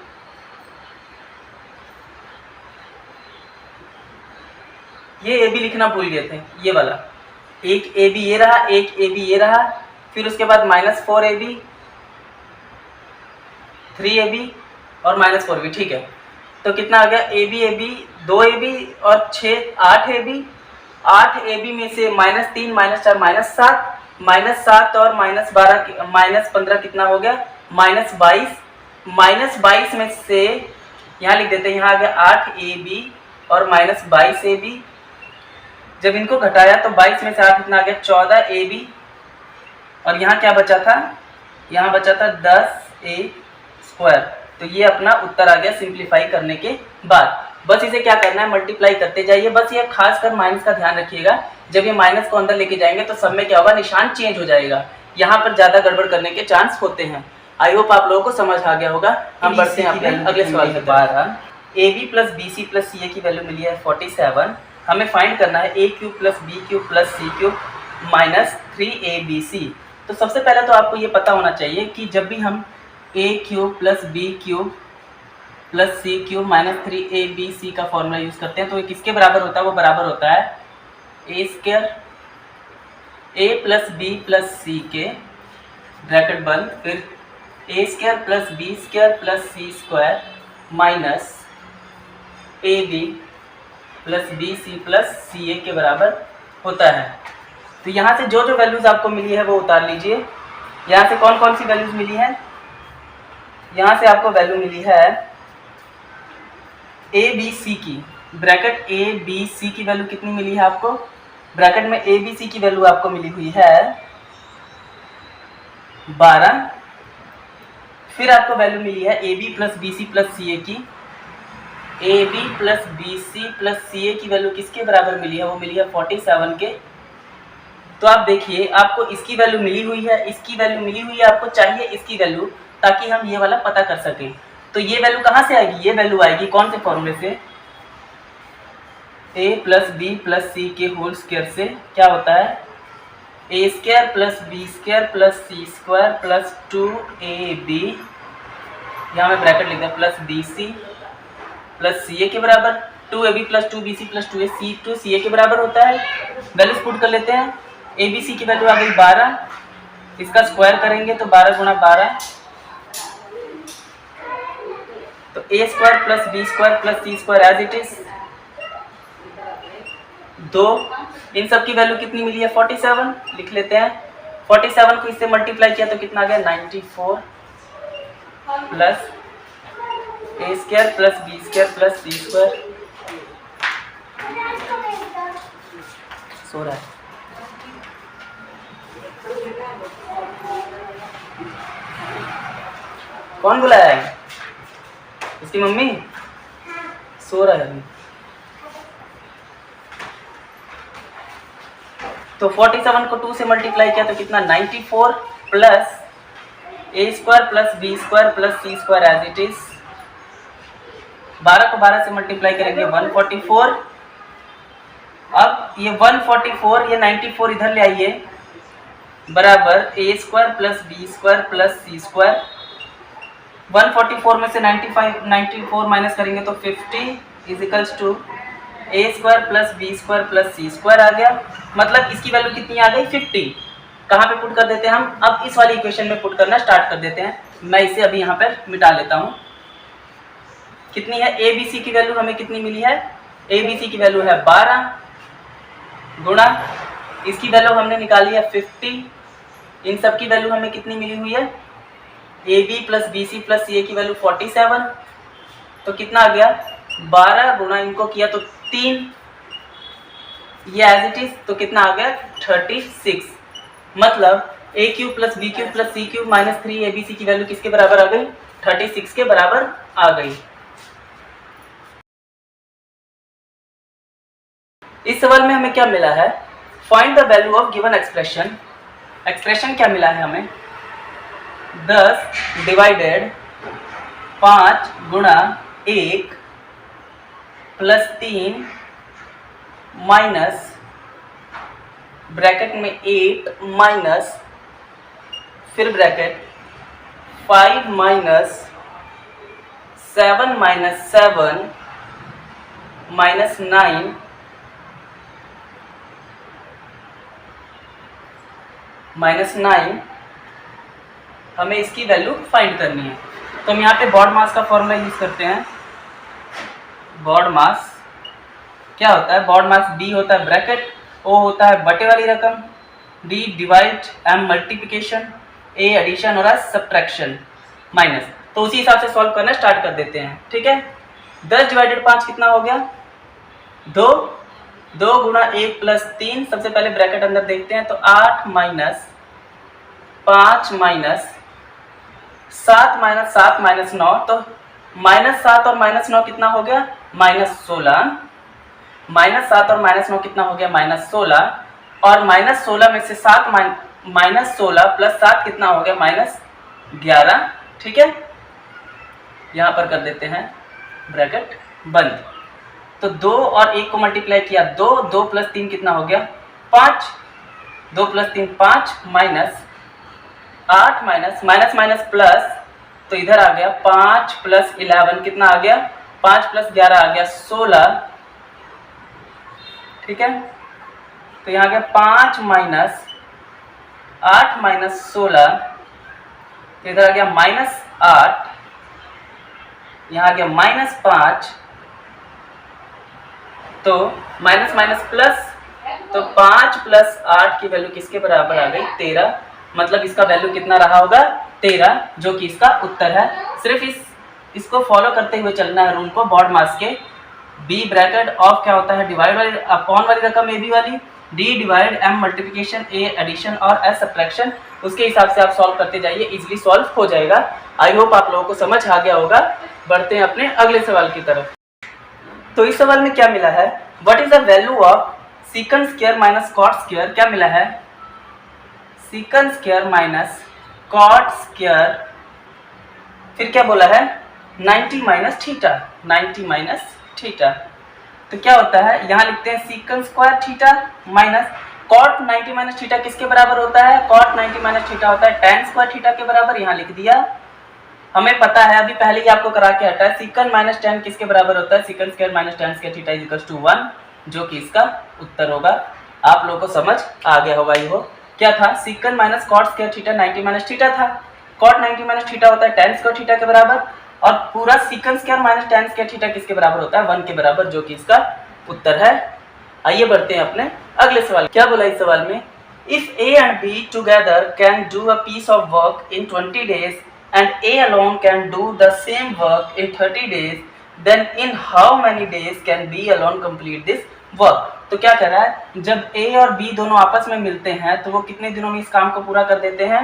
ये a b लिखना भूल गए थे, ये वाला एक ए बी ये रहा, एक ए बी ये रहा, फिर उसके बाद माइनस 4ab, 3ab और माइनस 4b। ठीक है, तो कितना आ गया ab 2ab और 6 8ab, 8ab में से माइनस 3 माइनस 4 माइनस 7 और माइनस 12 माइनस 15 कितना हो गया माइनस 22 में से यहाँ लिख देते हैं, यहाँ आ गया 8ab और माइनस 22ab। जब इनको घटाया तो 22 में से 8 कितना आ गया 14ab, और यहाँ क्या बचा था, यहाँ बचा था 10a स्क्वायर। तो ये अपना उत्तर आ गया सिंप्लीफाई करने के बाद। बस इसे क्या करना है, मल्टीप्लाई करते जाइए। बस ये खास कर माइनस का ध्यान रखिएगा, जब ये माइनस को अंदर लेके जाएंगे तो सब में क्या होगा, निशान चेंज हो जाएगा, यहाँ पर ज़्यादा गड़बड़ करने के चांस होते हैं। आई होप आप लोगों को समझ आ गया होगा। हम बढ़ते हैं अपने अगले सवाल के बाद। AB plus BC plus CA की वैल्यू मिली है 47। हमें फाइंड करना है A cube plus B cube plus C cube minus 3ABC। तो सबसे पहले तो आपको ये पता होना चाहिए कि जब भी हम A cube plus B cube plus C cube minus 3ABC का फॉर्मूला यूज़ करते हैं तो ये किसके बराबर होता है, वो बराबर होता है A square A plus B plus C के ब्रैकेट बंद, फिर A square plus B square plus C square minus A B plus B C plus C A के बराबर होता है। तो यहाँ से जो जो वैल्यूज़ आपको मिली है वो उतार लीजिए। यहाँ से कौन कौन सी वैल्यूज़ मिली है? यहाँ से आपको वैल्यू मिली है ए बी सी की, ब्रैकेट ए बी सी की वैल्यू कितनी मिली है आपको? ब्रैकेट में ए बी सी की वैल्यू आपको मिली हुई है 12। फिर आपको वैल्यू मिली है A B plus B C plus C A की। A B plus B C plus C A की वैल्यू किसके बराबर मिली है? वो मिली है 47 के। तो आप देखिए, आपको इसकी वैल्यू मिली हुई है, इसकी वैल्यू मिली हुई है, आपको चाहिए इसकी वैल्यू, ताकि हम ये वाला पता कर सकें। तो ये वैल्यू कहाँ से आएगी? ये वैल्यू आएगी कौन से फॉर्मूले से? a plus B plus C के होल स्क्वायर से क्या होता है? A square plus B square plus C square plus 2ab, यहाँ में ब्रैकेट लिख दिया, plus B C plus C A के बराबर 2ab plus 2bc plus 2ac के बराबर होता है। वैल्यूज पुट कर लेते हैं। ए बी सी की वैल्यू आ गई 12, इसका स्क्वायर करेंगे तो 12 गुणा 12, तो A square plus B square plus C square as it is 2। इन सब की वैल्यू कितनी मिली है? 47 लिख लेते हैं। 47 को इससे मल्टीप्लाई किया तो कितना आ गया? 94 plus A square plus B square plus C square. सो रहा है। कौन बुलाया है? उसकी मम्मी? सो रहा है अभी। तो 47 को 2 से मल्टीप्लाई किया तो कितना? 94 plus A square plus B square plus C square as it is. 12 को 12 से मल्टीप्लाई करेंगे 144। अब ये 144, ये 94 इधर ले आइए, बराबर A square plus B square plus C square. 144 में से 94 माइनस करेंगे तो 50 is equals to A square plus B square plus C square आ गया। मतलब इसकी वैल्यू कितनी आ गई? 50। कहाँ पे पुट कर देते हैं हम? अब इस वाली इक्वेशन में पुट करना स्टार्ट कर देते हैं। मैं इसे अभी यहाँ पर मिटा लेता हूँ। कितनी है? ए बी सी की वैल्यू हमें कितनी मिली है? ए बी सी की वैल्यू है 12 गुणा इसकी वैल्यू हमने निकाली है 50। इन सब की वैल्यू हमें कितनी मिली हुई है? A B plus B C plus C A की वैल्यू 47। तो कितना आ गया? 12 गुणा इनको किया तो 3, ये एज इट इज, तो कितना आ गया? 36। मतलब A cube plus B cube plus C cube minus 3 A B C की वैल्यू किसके बराबर आ गई? 36 के बराबर आ गई। इस सवाल में हमें क्या मिला है? Find the value of given expression. Expression क्या मिला है हमें? 10 डिवाइडेड 5 गुणा 1 प्लस 3 माइनस ब्रैकेट में 8 माइनस फिर bracket 5 minus 7 minus 7 minus 9 minus 9, हमें इसकी वैल्यू फाइंड करनी है। तो हम यहाँ पे बॉड मास का फॉर्मूला यूज करते हैं। बॉड मास क्या होता है? बॉड मास B होता है ब्रैकेट, O होता है बटे वाली रकम, D divide, M multiplication, A addition और सब्ट्रैक्शन, माइनस। तो उसी हिसाब से सॉल्व करना स्टार्ट कर देते हैं। ठीक है। 10 डिवाइडेड 5 कितना हो गया? 2 गुणा 1 प्लस 3, सबसे पहले ब्रैकेट अंदर देखते हैं तो 8 माइनस 5 माइनस 7 माइनस 7 माइनस 9, तो माइनस 7 और माइनस 9 कितना हो गया? माइनस 16। माइनस 7 और माइनस 9 कितना हो गया? माइनस 16। और माइनस 16 में से 7 माइनस 16 प्लस 7 कितना हो गया? माइनस 11। ठीक है, यहाँ पर कर देते हैं ब्रैकेट बंद। तो 2 और 1 को मल्टीप्लाई किया 2 प्लस 3 कितना हो गया? 5। 2 plus 3 5 minus 8 minus minus minus plus, तो इधर आ गया 5 प्लस 11 कितना आ गया? 5 प्लस 11 आ गया 16। ठीक है, तो यहाँ आ गया 5 माइनस 8 माइनस 16, तो इधर आ गया -8, यहाँ आ गया -5, तो माइनस माइनस प्लस, तो 5 प्लस 8 की वैल्यू किसके बराबर आ गई? 13। मतलब इसका वैल्यू कितना रहा होगा? 13, जो कि इसका उत्तर है। सिर्फ इसको फॉलो करते हुए चलना है रूल को, बॉड मास के। बी ब्रैकेट ऑफ क्या होता है? डिवाइड वाली अपॉन वाली रकम ए बी वाली, डी डिवाइड एम मल्टीप्लिकेशन, ए एडिशन और एस सब्ट्रैक्शन। उसके हिसाब से आप सॉल्व करते जाइए, इजीली सॉल्व हो जाएगा। आई होप आप लोगों को समझ आ गया होगा। बढ़ते हैं अपने अगले सवाल की तरफ। तो इस सवाल में क्या मिला है? What is the value of secant square minus cot square? क्या मिला है? Secant square minus cot square, फिर क्या बोला है? 90 माइनस थीटा, 90 माइनस थीटा। तो क्या होता है? यहाँ लिखते हैं secant square theta minus cot 90 minus theta किसके बराबर होता है? कॉट 90 माइनस थीटा होता है tan स्क्वायर थीटा के बराबर। यहाँ लिख दिया। हमें पता है, अभी पहले ही आपको करा के हटा है, सीकंड माइनस tan किसके बराबर होता है? Secant square minus tan square theta is equals to 1, जो कि इसका उत्तर होगा। आप लोगों को समझ आ गया होगा। ये हो क्या था? Secant minus cot square theta 90 minus theta था। कॉट 90 माइनस थीटा होता है tan स्क्वायर थीटा के बराबर, और पूरा secant square minus tan square theta किसके बराबर होता है? 1 के बराबर, जो कि इसका उत्तर है। आइए बढ़ते हैं अपने अगले सवाल। क्या बोला इस सवाल में? If A and B together can do a piece of work in 20 days and A alone can do the same work in 30 days, then in how many days can B alone complete this work? तो क्या कर रहा है? जब A और B दोनों आपस में मिलते हैं तो वो कितने दिनों में इस काम को पूरा कर देते हैं?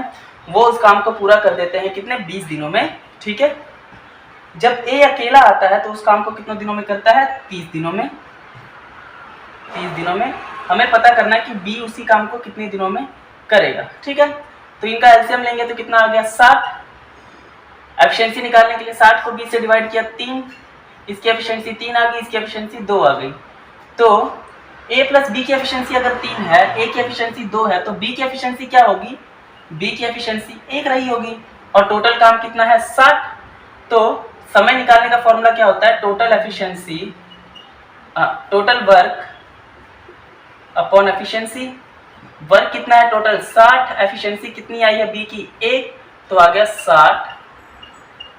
वो उस काम को पूरा कर देते हैं कितने? 20 दिनों में। ठीक है। जब A अकेला आता है तो उस काम को कितने दिनों में करता है? 30 दिनों में। 30 दिनों में। हमें पता करना है कि B उसी काम को कितने दिनों में करेगा। ठीक है। तो इनका एलसीएम लेंगे तो कितना आ गया? 60। एफिशिएंसी निकालने के लिए 60 को 20 से डिवाइड किया, 3। इसकी एफिशिएंसी 3 आ गई, इसकी एफिशिएंसी 2 आ गई। तो A प्लस बी की एफिशिएंसी अगर 3 है, A की एफिशिएंसी 2 है, तो B की एफिशिएंसी क्या होगी? B की एफिशिएंसी 1 रही होगी। और टोटल काम कितना है? 60। तो समय निकालने का फॉर्मूला क्या होता है? Total efficiency, total work upon efficiency. Work कितना है? टोटल 60। एफिशिएंसी कितनी आई है B की? 1। तो आ गया 60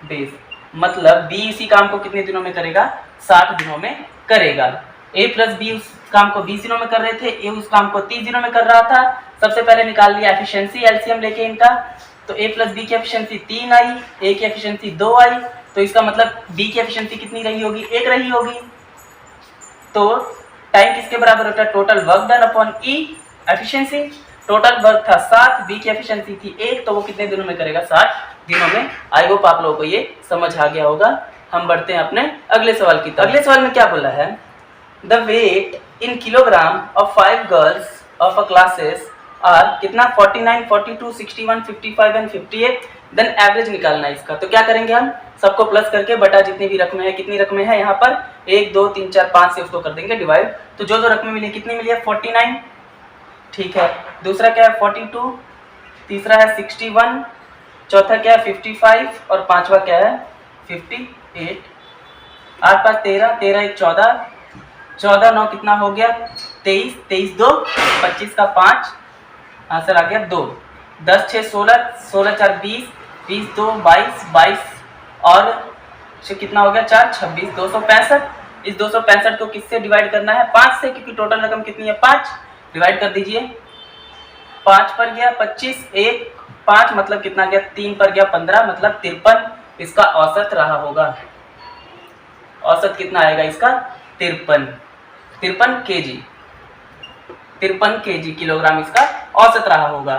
डेज। मतलब B इसी काम को कितने दिनों में करेगा? 60 दिनों में करेगा। A प्लस बी उस काम को 20 दिनों में कर रहे थे, A उस काम को 30 दिनों में कर रहा था। सबसे पहले निकाल लिया एफिशिएंसी, एलसीएम लेके इनका। तो A प्लस बी की एफिशिएंसी 3 आई, A की एफिशिएंसी 2 आई। तो इसका मतलब B की एफिशिएंसी कितनी रही होगी? 1 रही होगी। तो टाइम किसके बराबर होता है? Total work done upon E efficiency. Total work था 7, B की एफिशिएंसी थी 1, तो वो कितने दिनों में करेगा? 60 दिनों में। आई होप आप लोगों को ये समझ आ गया होगा। हम बढ़ते हैं अपने अगले सवाल की तरफ। अगले सवाल में क्या बोला है? The weight in kilogram of 5 girls of a classes are कितना? 49, 42, 61, 55 एंड 58। देन एवरेज निकालना है इसका। तो क्या करेंगे हम? सबको प्लस करके बटा जितनी भी रकमें हैं, कितनी रकमें हैं यहाँ पर? 1, 2, 3, 4, 5 से उसको कर देंगे डिवाइड। तो जो रकमें मिली, कितनी मिली है? 49। ठीक है। दूसरा क्या है? 42। तीसरा है 61। चौथा क्या है? 55। और पांचवा क्या है? 58। 8 5 13, 13 1 14, 14 9 कितना हो गया? 23, 23 2 25 का 5, आंसर आ गया 2। 10 6 16, 16 4 20, 20 2 22, 22 और कितना हो गया? 4 26, 265। इस 265 को किससे डिवाइड करना है? 5 से, क्योंकि टोटल रकम कितनी है? 5। डिवाइड कर दीजिए। 5 पर गया 25, 1 5 मतलब कितना गया? 3 पर गया 15, मतलब 53 इसका औसत रहा होगा। औसत कितना आएगा इसका? 53 केजी, 53 केजी किलोग्राम इसका औसत रहा होगा।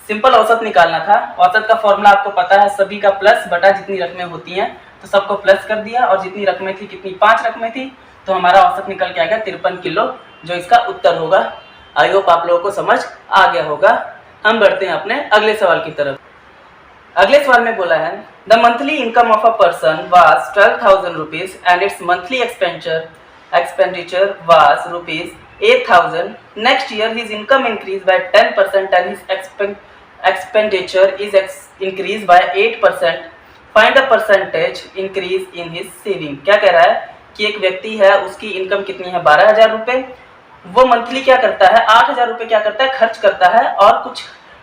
सिंपल औसत निकालना था। औसत का फॉर्मूला आपको पता है, सभी का प्लस बटा जितनी रकमें होती हैं, तो सबको प्लस कर दिया। और जितनी रकमें थी, कितनी? 5 रकमें थी, तो हमारा औसत निकल के आ गया 53 किलो, जो इसका उत्तर होगा। आई होप आप लोगों को समझ आ गया होगा। हम बढ़ते हैं अपने अगले सवाल की तरफ। अगले सवाल में बोला है the monthly income of a person was 12,000 rupees and it's monthly expenditure was rupees 8,000. Next year his income increase by 10% and his expenditure is increase by 8%. Find the percentage increase in his saving. क्या कह रहा है कि एक व्यक्ति है, उसकी इनकम कितनी है? 12,000 रुपये। वो मंथली क्या करता है? 8,000 रुपये क्या करता है? खर्च करता है, और कुछ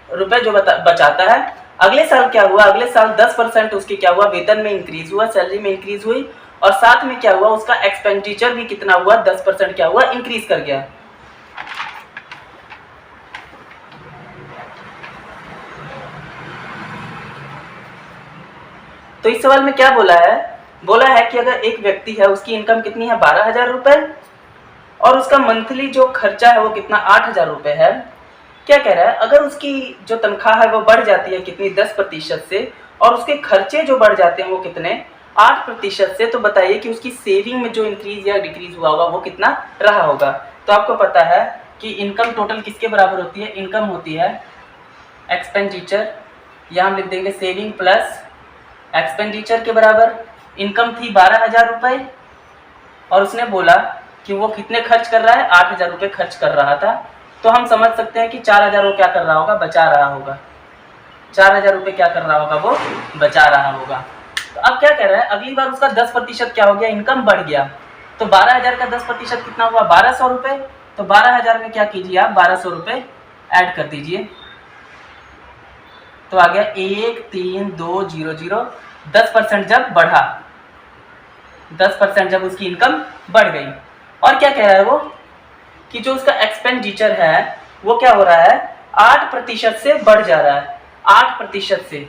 रुपए जो बचाता है। अगले साल क्या हुआ, अगले साल 10% उसकी क्या हुआ, वेतन में इंक्रीज हुआ, सैलरी में इंक्रीज हुई, और साथ में क्या हुआ, उसका एक्सपेंडिचर भी कितना हुआ, 10% क्या हुआ, इंक्रीज कर गया। तो इस सवाल में क्या बोला है कि अगर एक व्यक्ति है, उसकी इनकम कितनी है, 12,000 रुपए, और उसका मंथली जो खर्चा है वो कितना, 8,000 रुपए है। क्या कह रहा है, अगर उसकी जो तनख्वाह है वो बढ़ जाती है कितनी, 10% से, और उसके खर्चे जो बढ़ जाते हैं वो कितने, 8% से, तो बताइए कि उसकी सेविंग में जो इंक्रीज या डिक्रीज हुआ होगा वो कितना रहा होगा। तो आपको पता है कि इनकम टोटल किसके बराबर होती है, इनकम होती है एक्सपेंडिचर, या हम लिख देंगे सेविंग प्लस एक्सपेंडिचर के बराबर। इनकम थी 12,000 रुपए, और उसने बोला कि वो कितने खर्च कर रहा है, 8,000 रुपये खर्च कर रहा था। तो हम समझ सकते हैं कि 4,000 वो क्या कर रहा होगा, बचा रहा होगा। 4,000 रुपये क्या कर रहा होगा, वो बचा रहा होगा। तो अब क्या कह रहा है, अगली बार उसका 10% क्या हो गया, इनकम बढ़ गया। तो 12,000 का 10% कितना हुआ, 1,200 रुपये। तो 12,000 में क्या कीजिए आप, 1,200 रुपये ऐड कर दीजिए। तो आ गया 1,3,2,0,0। 10% जब बढ़ा, 10% जब उसकी इनकम बढ़ गई। और क्या कह रहा है वो, कि जो उसका एक्सपेंडिचर है वो क्या हो रहा है, 8% से बढ़ जा रहा है, 8% से।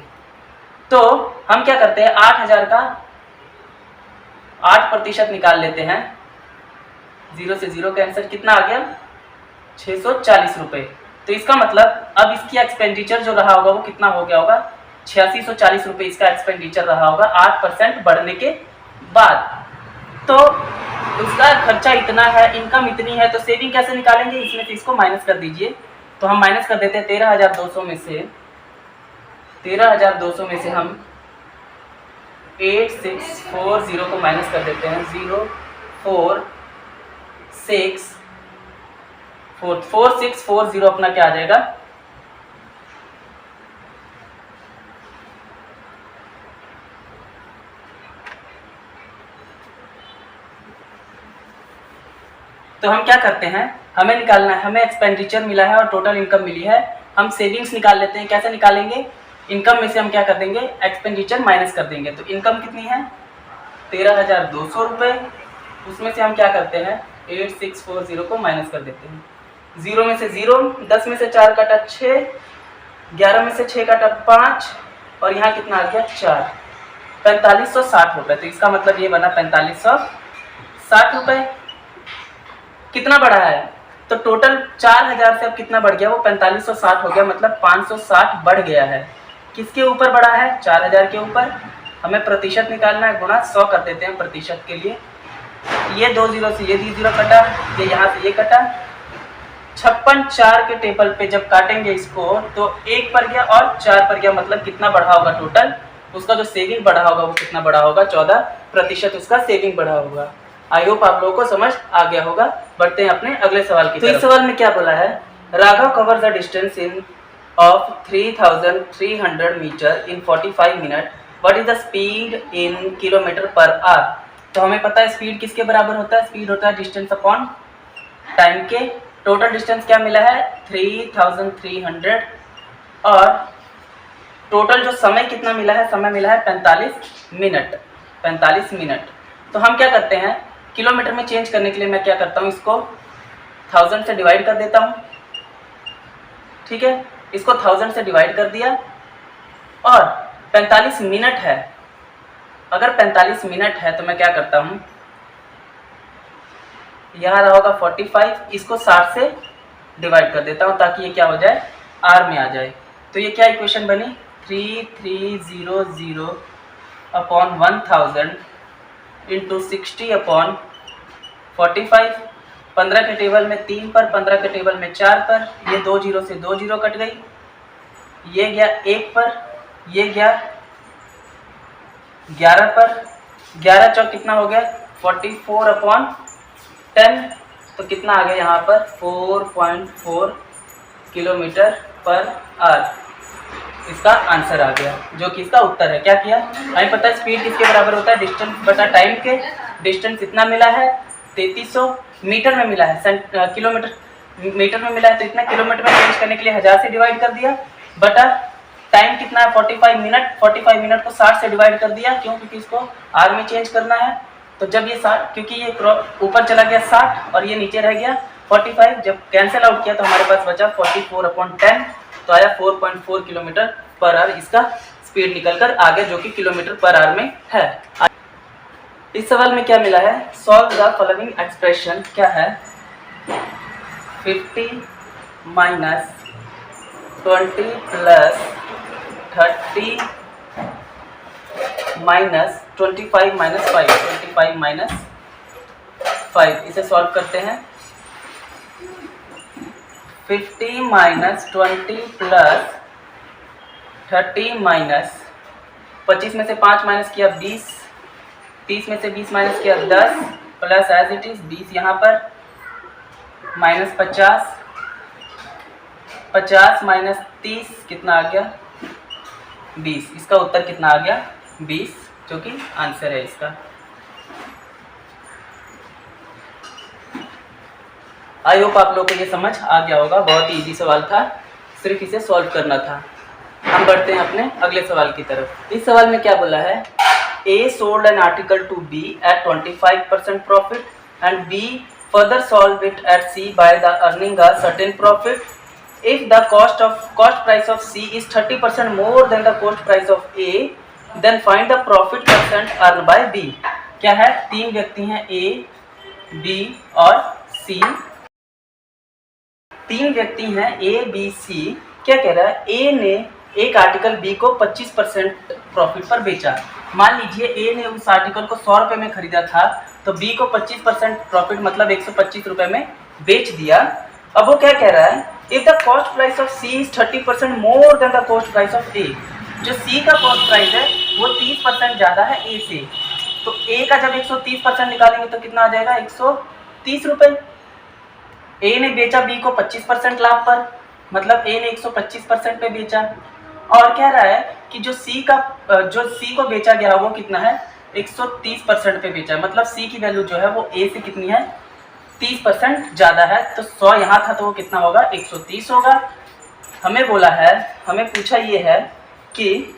तो हम क्या करते हैं, 8,000 का 8% निकाल लेते हैं, 0 से 0 कैंसिल, कितना आ गया, 640 रुपये। तो इसका मतलब अब इसकी एक्सपेंडिचर जो रहा होगा वो कितना हो गया होगा, 8640 रुपये इसका एक्सपेंडिचर रहा होगा 8% बढ़ने के बाद। तो उसका खर्चा इतना है, इनकम इतनी है, तो सेविंग कैसे निकालेंगे, इसमें से इसको माइनस कर दीजिए। तो हम माइनस कर देते हैं 13,200 में से, 13,200 में से हम 8640 को माइनस कर देते हैं, 4640 अपना क्या आ जाएगा, तो हम क्या करते हैं, हमें निकालना है, हमें एक्सपेंडिचर मिला है और टोटल इनकम मिली है। हम सेविंग्स निकाल लेते हैं। कैसे निकालेंगे, इनकम में से हम क्या कर देंगे, एक्सपेंडिचर माइनस कर देंगे। तो इनकम कितनी है, 13,200 रुपये, उसमें से हम क्या करते हैं, 8640 को माइनस कर देते हैं। 0 में से 0, 10 में से 4 काटा 6, 11 में से 6 काटा 5, और यहाँ कितना आ गया 4, 4560 रुपये। तो इसका मतलब ये बना 4560 रुपये। कितना बढ़ा है, तो टोटल 4,000 से अब कितना बढ़ गया, वो 4560 हो गया, मतलब 560 बढ़ गया है। किसके ऊपर बढ़ा है, 4,000 के ऊपर। हमें प्रतिशत निकालना है, गुणा 100 कर देते हैं प्रतिशत के लिए। ये 2 0 से ये 0 कटा, ये यहाँ से ये कटा, 56 4 के टेबल पे जब काटेंगे इसको तो 1 पर गया और 4 पर गया, मतलब कितना बढ़ा होगा टोटल, उसका जो सेविंग बढ़ा होगा वो कितना बढ़ा होगा, 14% उसका सेविंग बढ़ा होगा। आई होप आप लोगों को समझ आ गया होगा। बढ़ते हैं अपने अगले सवाल की तरफ। तो इस सवाल में क्या बोला है, Raghav cover the distance in of 3,300 metre in 45 minute, what is the speed in kilometre per hour. तो हमें पता है स्पीड किसके बराबर होता है, स्पीड होता है डिस्टेंस अपॉन टाइम के। टोटल डिस्टेंस क्या मिला है, 3,300, और टोटल जो समय कितना मिला है, समय मिला है 45 मिनट, 45 मिनट। तो हम क्या करते हैं, किलोमीटर में चेंज करने के लिए मैं क्या करता हूँ, इसको 1000 से डिवाइड कर देता हूँ। ठीक है, इसको 1000 से डिवाइड कर दिया, और 45 मिनट है, अगर 45 मिनट है तो मैं क्या करता हूँ, यहाँ रहा होगा 45, इसको 60 से डिवाइड कर देता हूँ ताकि ये क्या हो जाए, आर में आ जाए। तो ये क्या इक्वेशन बनी, 3300 अपॉन 1000 इंटू 60 अपॉन 45। 15 के टेबल में 3 पर, 15 के टेबल में 4 पर, ये 2 0 से 2 0 कट गई, ये गया 1 पर, ये गया 11 पर, 11 चौक कितना हो गया 44 अपॉन 10, तो कितना आ गया यहाँ पर 4.4 किलोमीटर पर आवर। इसका आंसर आ गया, जो कि इसका उत्तर है। क्या किया, हमें पता है स्पीड किसके बराबर होता है, डिस्टेंस बटा टाइम के। डिस्टेंस इतना मिला है 3300, मीटर में मिला है, किलोमीटर मीटर में मिला है, तो इतना किलोमीटर में चेंज करने के लिए 1000 से डिवाइड कर दिया, बटा टाइम कितना है 45 मिनट, 45 मिनट को 60 से डिवाइड कर दिया, क्यों? क्योंकि इसको आर में चेंज करना है। तो जब ये 60, क्योंकि ये ऊपर चला गया 60 और ये नीचे रह गया 45, जब कैंसिल आउट किया तो हमारे पास बचा 44/10, तो आया 4.4 किलोमीटर पर आवर इसका स्पीड निकल कर आ गया, जो कि किलोमीटर पर आवर में है। इस सवाल में क्या मिला है? Solve the following expression. क्या है? 50 minus 20 plus 30 minus 25 minus 5, 25 minus 5, इसे सॉल्व करते हैं। 50 माइनस 20 प्लस 30 माइनस 25 में से 5 माइनस किया 20, 30 में से 20 माइनस किया 10, प्लस एज इट इज 20 यहाँ पर माइनस 50, 50 माइनस 30 कितना आ गया? 20। इसका उत्तर कितना आ गया? 20, जो कि आंसर है इसका। आई होप आप लोग को ये समझ आ गया होगा। बहुत ही इजी सवाल था, सिर्फ इसे सॉल्व करना था। हम बढ़ते हैं अपने अगले सवाल की तरफ। इस सवाल में क्या बोला है? A sold an article to B at 25% profit and B further sold it at C by the earning a certain profit. If the cost price of C is 30% more than the cost price of A, then find the profit percent earned by B. क्या है? 3 व्यक्ति हैं A, B और C। 3 व्यक्ति हैं A, B, C। क्या कह रहा है? A ने एक आर्टिकल B को 25% प्रॉफिट पर बेचा। मान लीजिए A ने उस आर्टिकल को 100 रुपये में खरीदा था, तो B को 25% प्रॉफिट मतलब 125 रुपये में बेच दिया। अब वो क्या कह रहा है? If the cost price of C is 30% more than the cost price of A, जो C का कॉस्ट प्राइस है वो 30% ज़्यादा है A से, तो A का जब 130% निकालेंगे तो कितना आ जाएगा? 130 रुपये। A ने बेचा B को 25% लाभ पर, मतलब A ने 125% पे बेचा। और कह रहा है कि जो C को बेचा गया वो कितना है? 130% पे बेचा, मतलब C की वैल्यू जो है वो A से कितनी है? 30% ज़्यादा है। तो 100 यहाँ था तो वो कितना होगा? 130 होगा। हमें बोला है, हमें पूछा ये है कि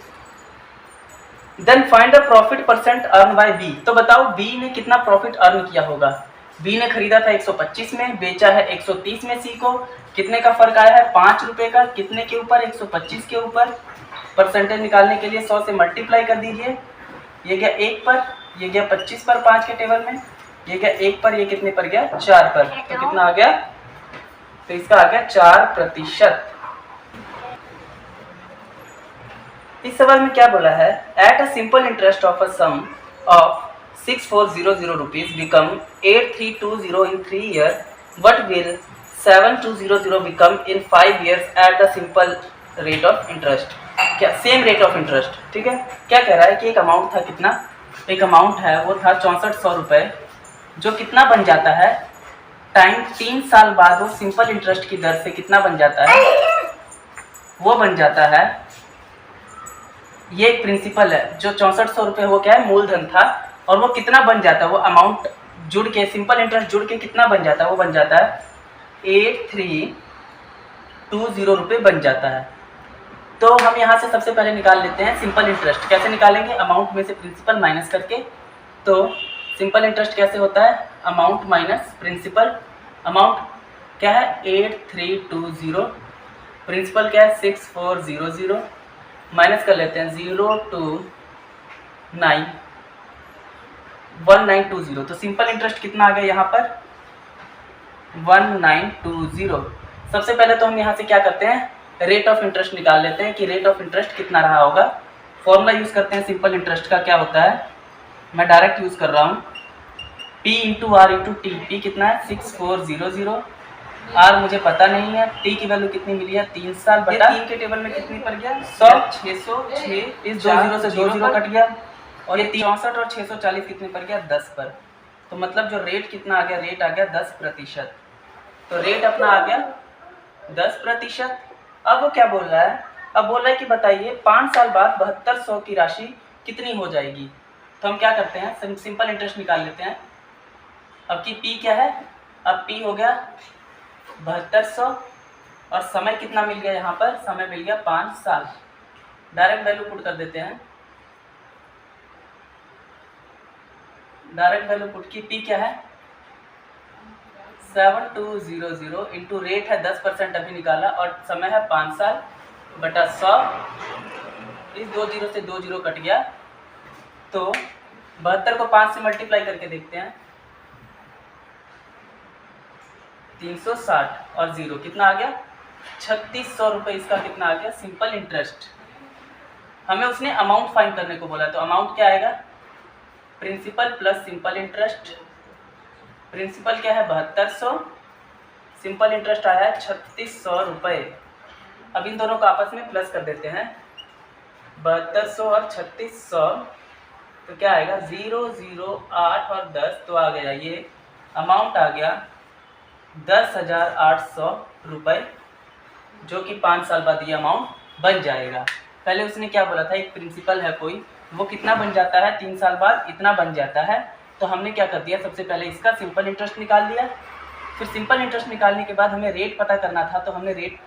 then find the profit percent earn by B। तो बताओ B ने कितना प्रॉफिट अर्न किया होगा? B ने खरीदा था 125 में, बेचा है 130 में C को। कितने का फर्क आया है? 5 रुपये का। कितने के ऊपर? 125 के ऊपर। परसेंटेज निकालने के लिए 100 से मल्टीप्लाई कर दीजिए। ये गया 1 पर, ये गया 25 पर 5 के टेबल में, ये गया 1 पर, ये कितने पर गया? 4 पर। तो कितना आ गया? तो इसका आ गया 4%। इस सवाल में क्या बोला है? At a simple interest of a sum of 6400 rupees become 8320 in 3 years, what will 7200 become in 5 years at the simple rate of interest? क्या सेम रेट ऑफ इंटरेस्ट? ठीक है। क्या कह रहा है कि एक अमाउंट था, कितना? एक अमाउंट है वो था 6400 रुपये, जो कितना बन जाता है टाइम 3 साल बाद वो सिंपल इंटरेस्ट की दर से कितना बन जाता है? वो बन जाता है, ये एक प्रिंसिपल है, जो 6400 रुपये वो क्या है? मूलधन था, और वो कितना बन जाता है? वो अमाउंट जुड़ के, सिंपल इंटरेस्ट जुड़ के कितना बन जाता है? वो बन जाता है 8320 रुपये बन जाता है। तो हम यहाँ से सबसे पहले निकाल लेते हैं सिंपल इंटरेस्ट। कैसे निकालेंगे? अमाउंट में से प्रिंसिपल माइनस करके। तो सिंपल इंटरेस्ट कैसे होता है? Amount minus principal. अमाउंट क्या है? 8320, प्रिंसिपल क्या है? 6400, माइनस कर लेते हैं 0 to 9 1920। तो सिंपल इंटरेस्ट कितना आ गया यहाँ पर? 1920। सबसे पहले तो हम यहाँ से क्या करते हैं? रेट ऑफ इंटरेस्ट निकाल लेते हैं कि रेट ऑफ इंटरेस्ट कितना रहा होगा। फॉर्मूला यूज़ करते हैं सिंपल इंटरेस्ट का। क्या होता है? मैं डायरेक्ट यूज़ कर रहा हूँ, P into R into T. P कितना है? 6400। आर मुझे पता नहीं है। टी की वैल्यू कितनी मिली है? 3 साल बटा 3 के टेबल में कितनी पर गया? 100, 606, इस 2 जीरो से 2 जीरो कट गया, और ये 64 और 640 कितने पर गया? 10 पर। तो मतलब जो रेट कितना आ गया? रेट आ गया 10%। तो रेट अपना आ गया 10%। अब वो क्या बोल रहा है? अब बोल रहा है कि बताइए 5 साल बाद 7200 की राशि कितनी हो जाएगी। तो हम क्या करते हैं? सिंपल इंटरेस्ट निकाल लेते हैं। अब की P क्या है? अब P हो गया 7200 और समय कितना मिल गया यहाँ पर, समय मिल गया 5 साल। डायरेक्ट वैल्यू पुट कर देते हैं। डायरेक्ट वैल्यू पुट की पी क्या है 7200 इंटू रेट है 10% अभी निकाला और समय है 5 साल बटा 100। इस 2 जीरो से 2 जीरो कट गया तो 72 को 5 से मल्टीप्लाई करके देखते हैं 360 और 0 कितना आ गया 3600 रुपये। इसका कितना आ गया सिंपल इंटरेस्ट। हमें उसने अमाउंट फाइंड करने को बोला तो अमाउंट क्या आएगा principal plus simple interest. Principal क्या है 7200, सिंपल इंटरेस्ट आया है 3600 रुपये। अब इन दोनों को आपस में प्लस कर देते हैं 7200 और 3600 तो क्या आएगा 0 0 8 और 10 तो आ गया ये अमाउंट आ गया 10,800 रुपये, जो कि 5 साल बाद ये अमाउंट बन जाएगा। पहले उसने क्या बोला था एक प्रिंसिपल है कोई, वो कितना बन जाता है 3 साल बाद इतना बन जाता है। तो हमने क्या कर दिया सबसे पहले इसका सिंपल इंटरेस्ट निकाल लिया, फिर सिंपल इंटरेस्ट निकालने के बाद हमें रेट पता करना था तो हमने रेट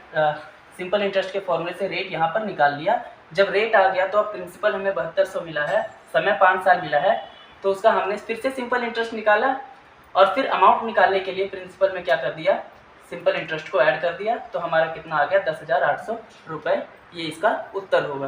सिंपल इंटरेस्ट के फॉर्मूले से रेट यहाँ पर निकाल लिया। जब रेट आ गया तो अब प्रिंसिपल हमें 7200 मिला है, समय 5 साल मिला है तो उसका हमने फिर से सिंपल इंटरेस्ट निकाला और फिर अमाउंट निकालने के लिए प्रिंसिपल में क्या कर दिया सिंपल इंटरेस्ट को ऐड कर दिया तो हमारा कितना आ गया 10,800 रुपये। ये इसका उत्तर होगा।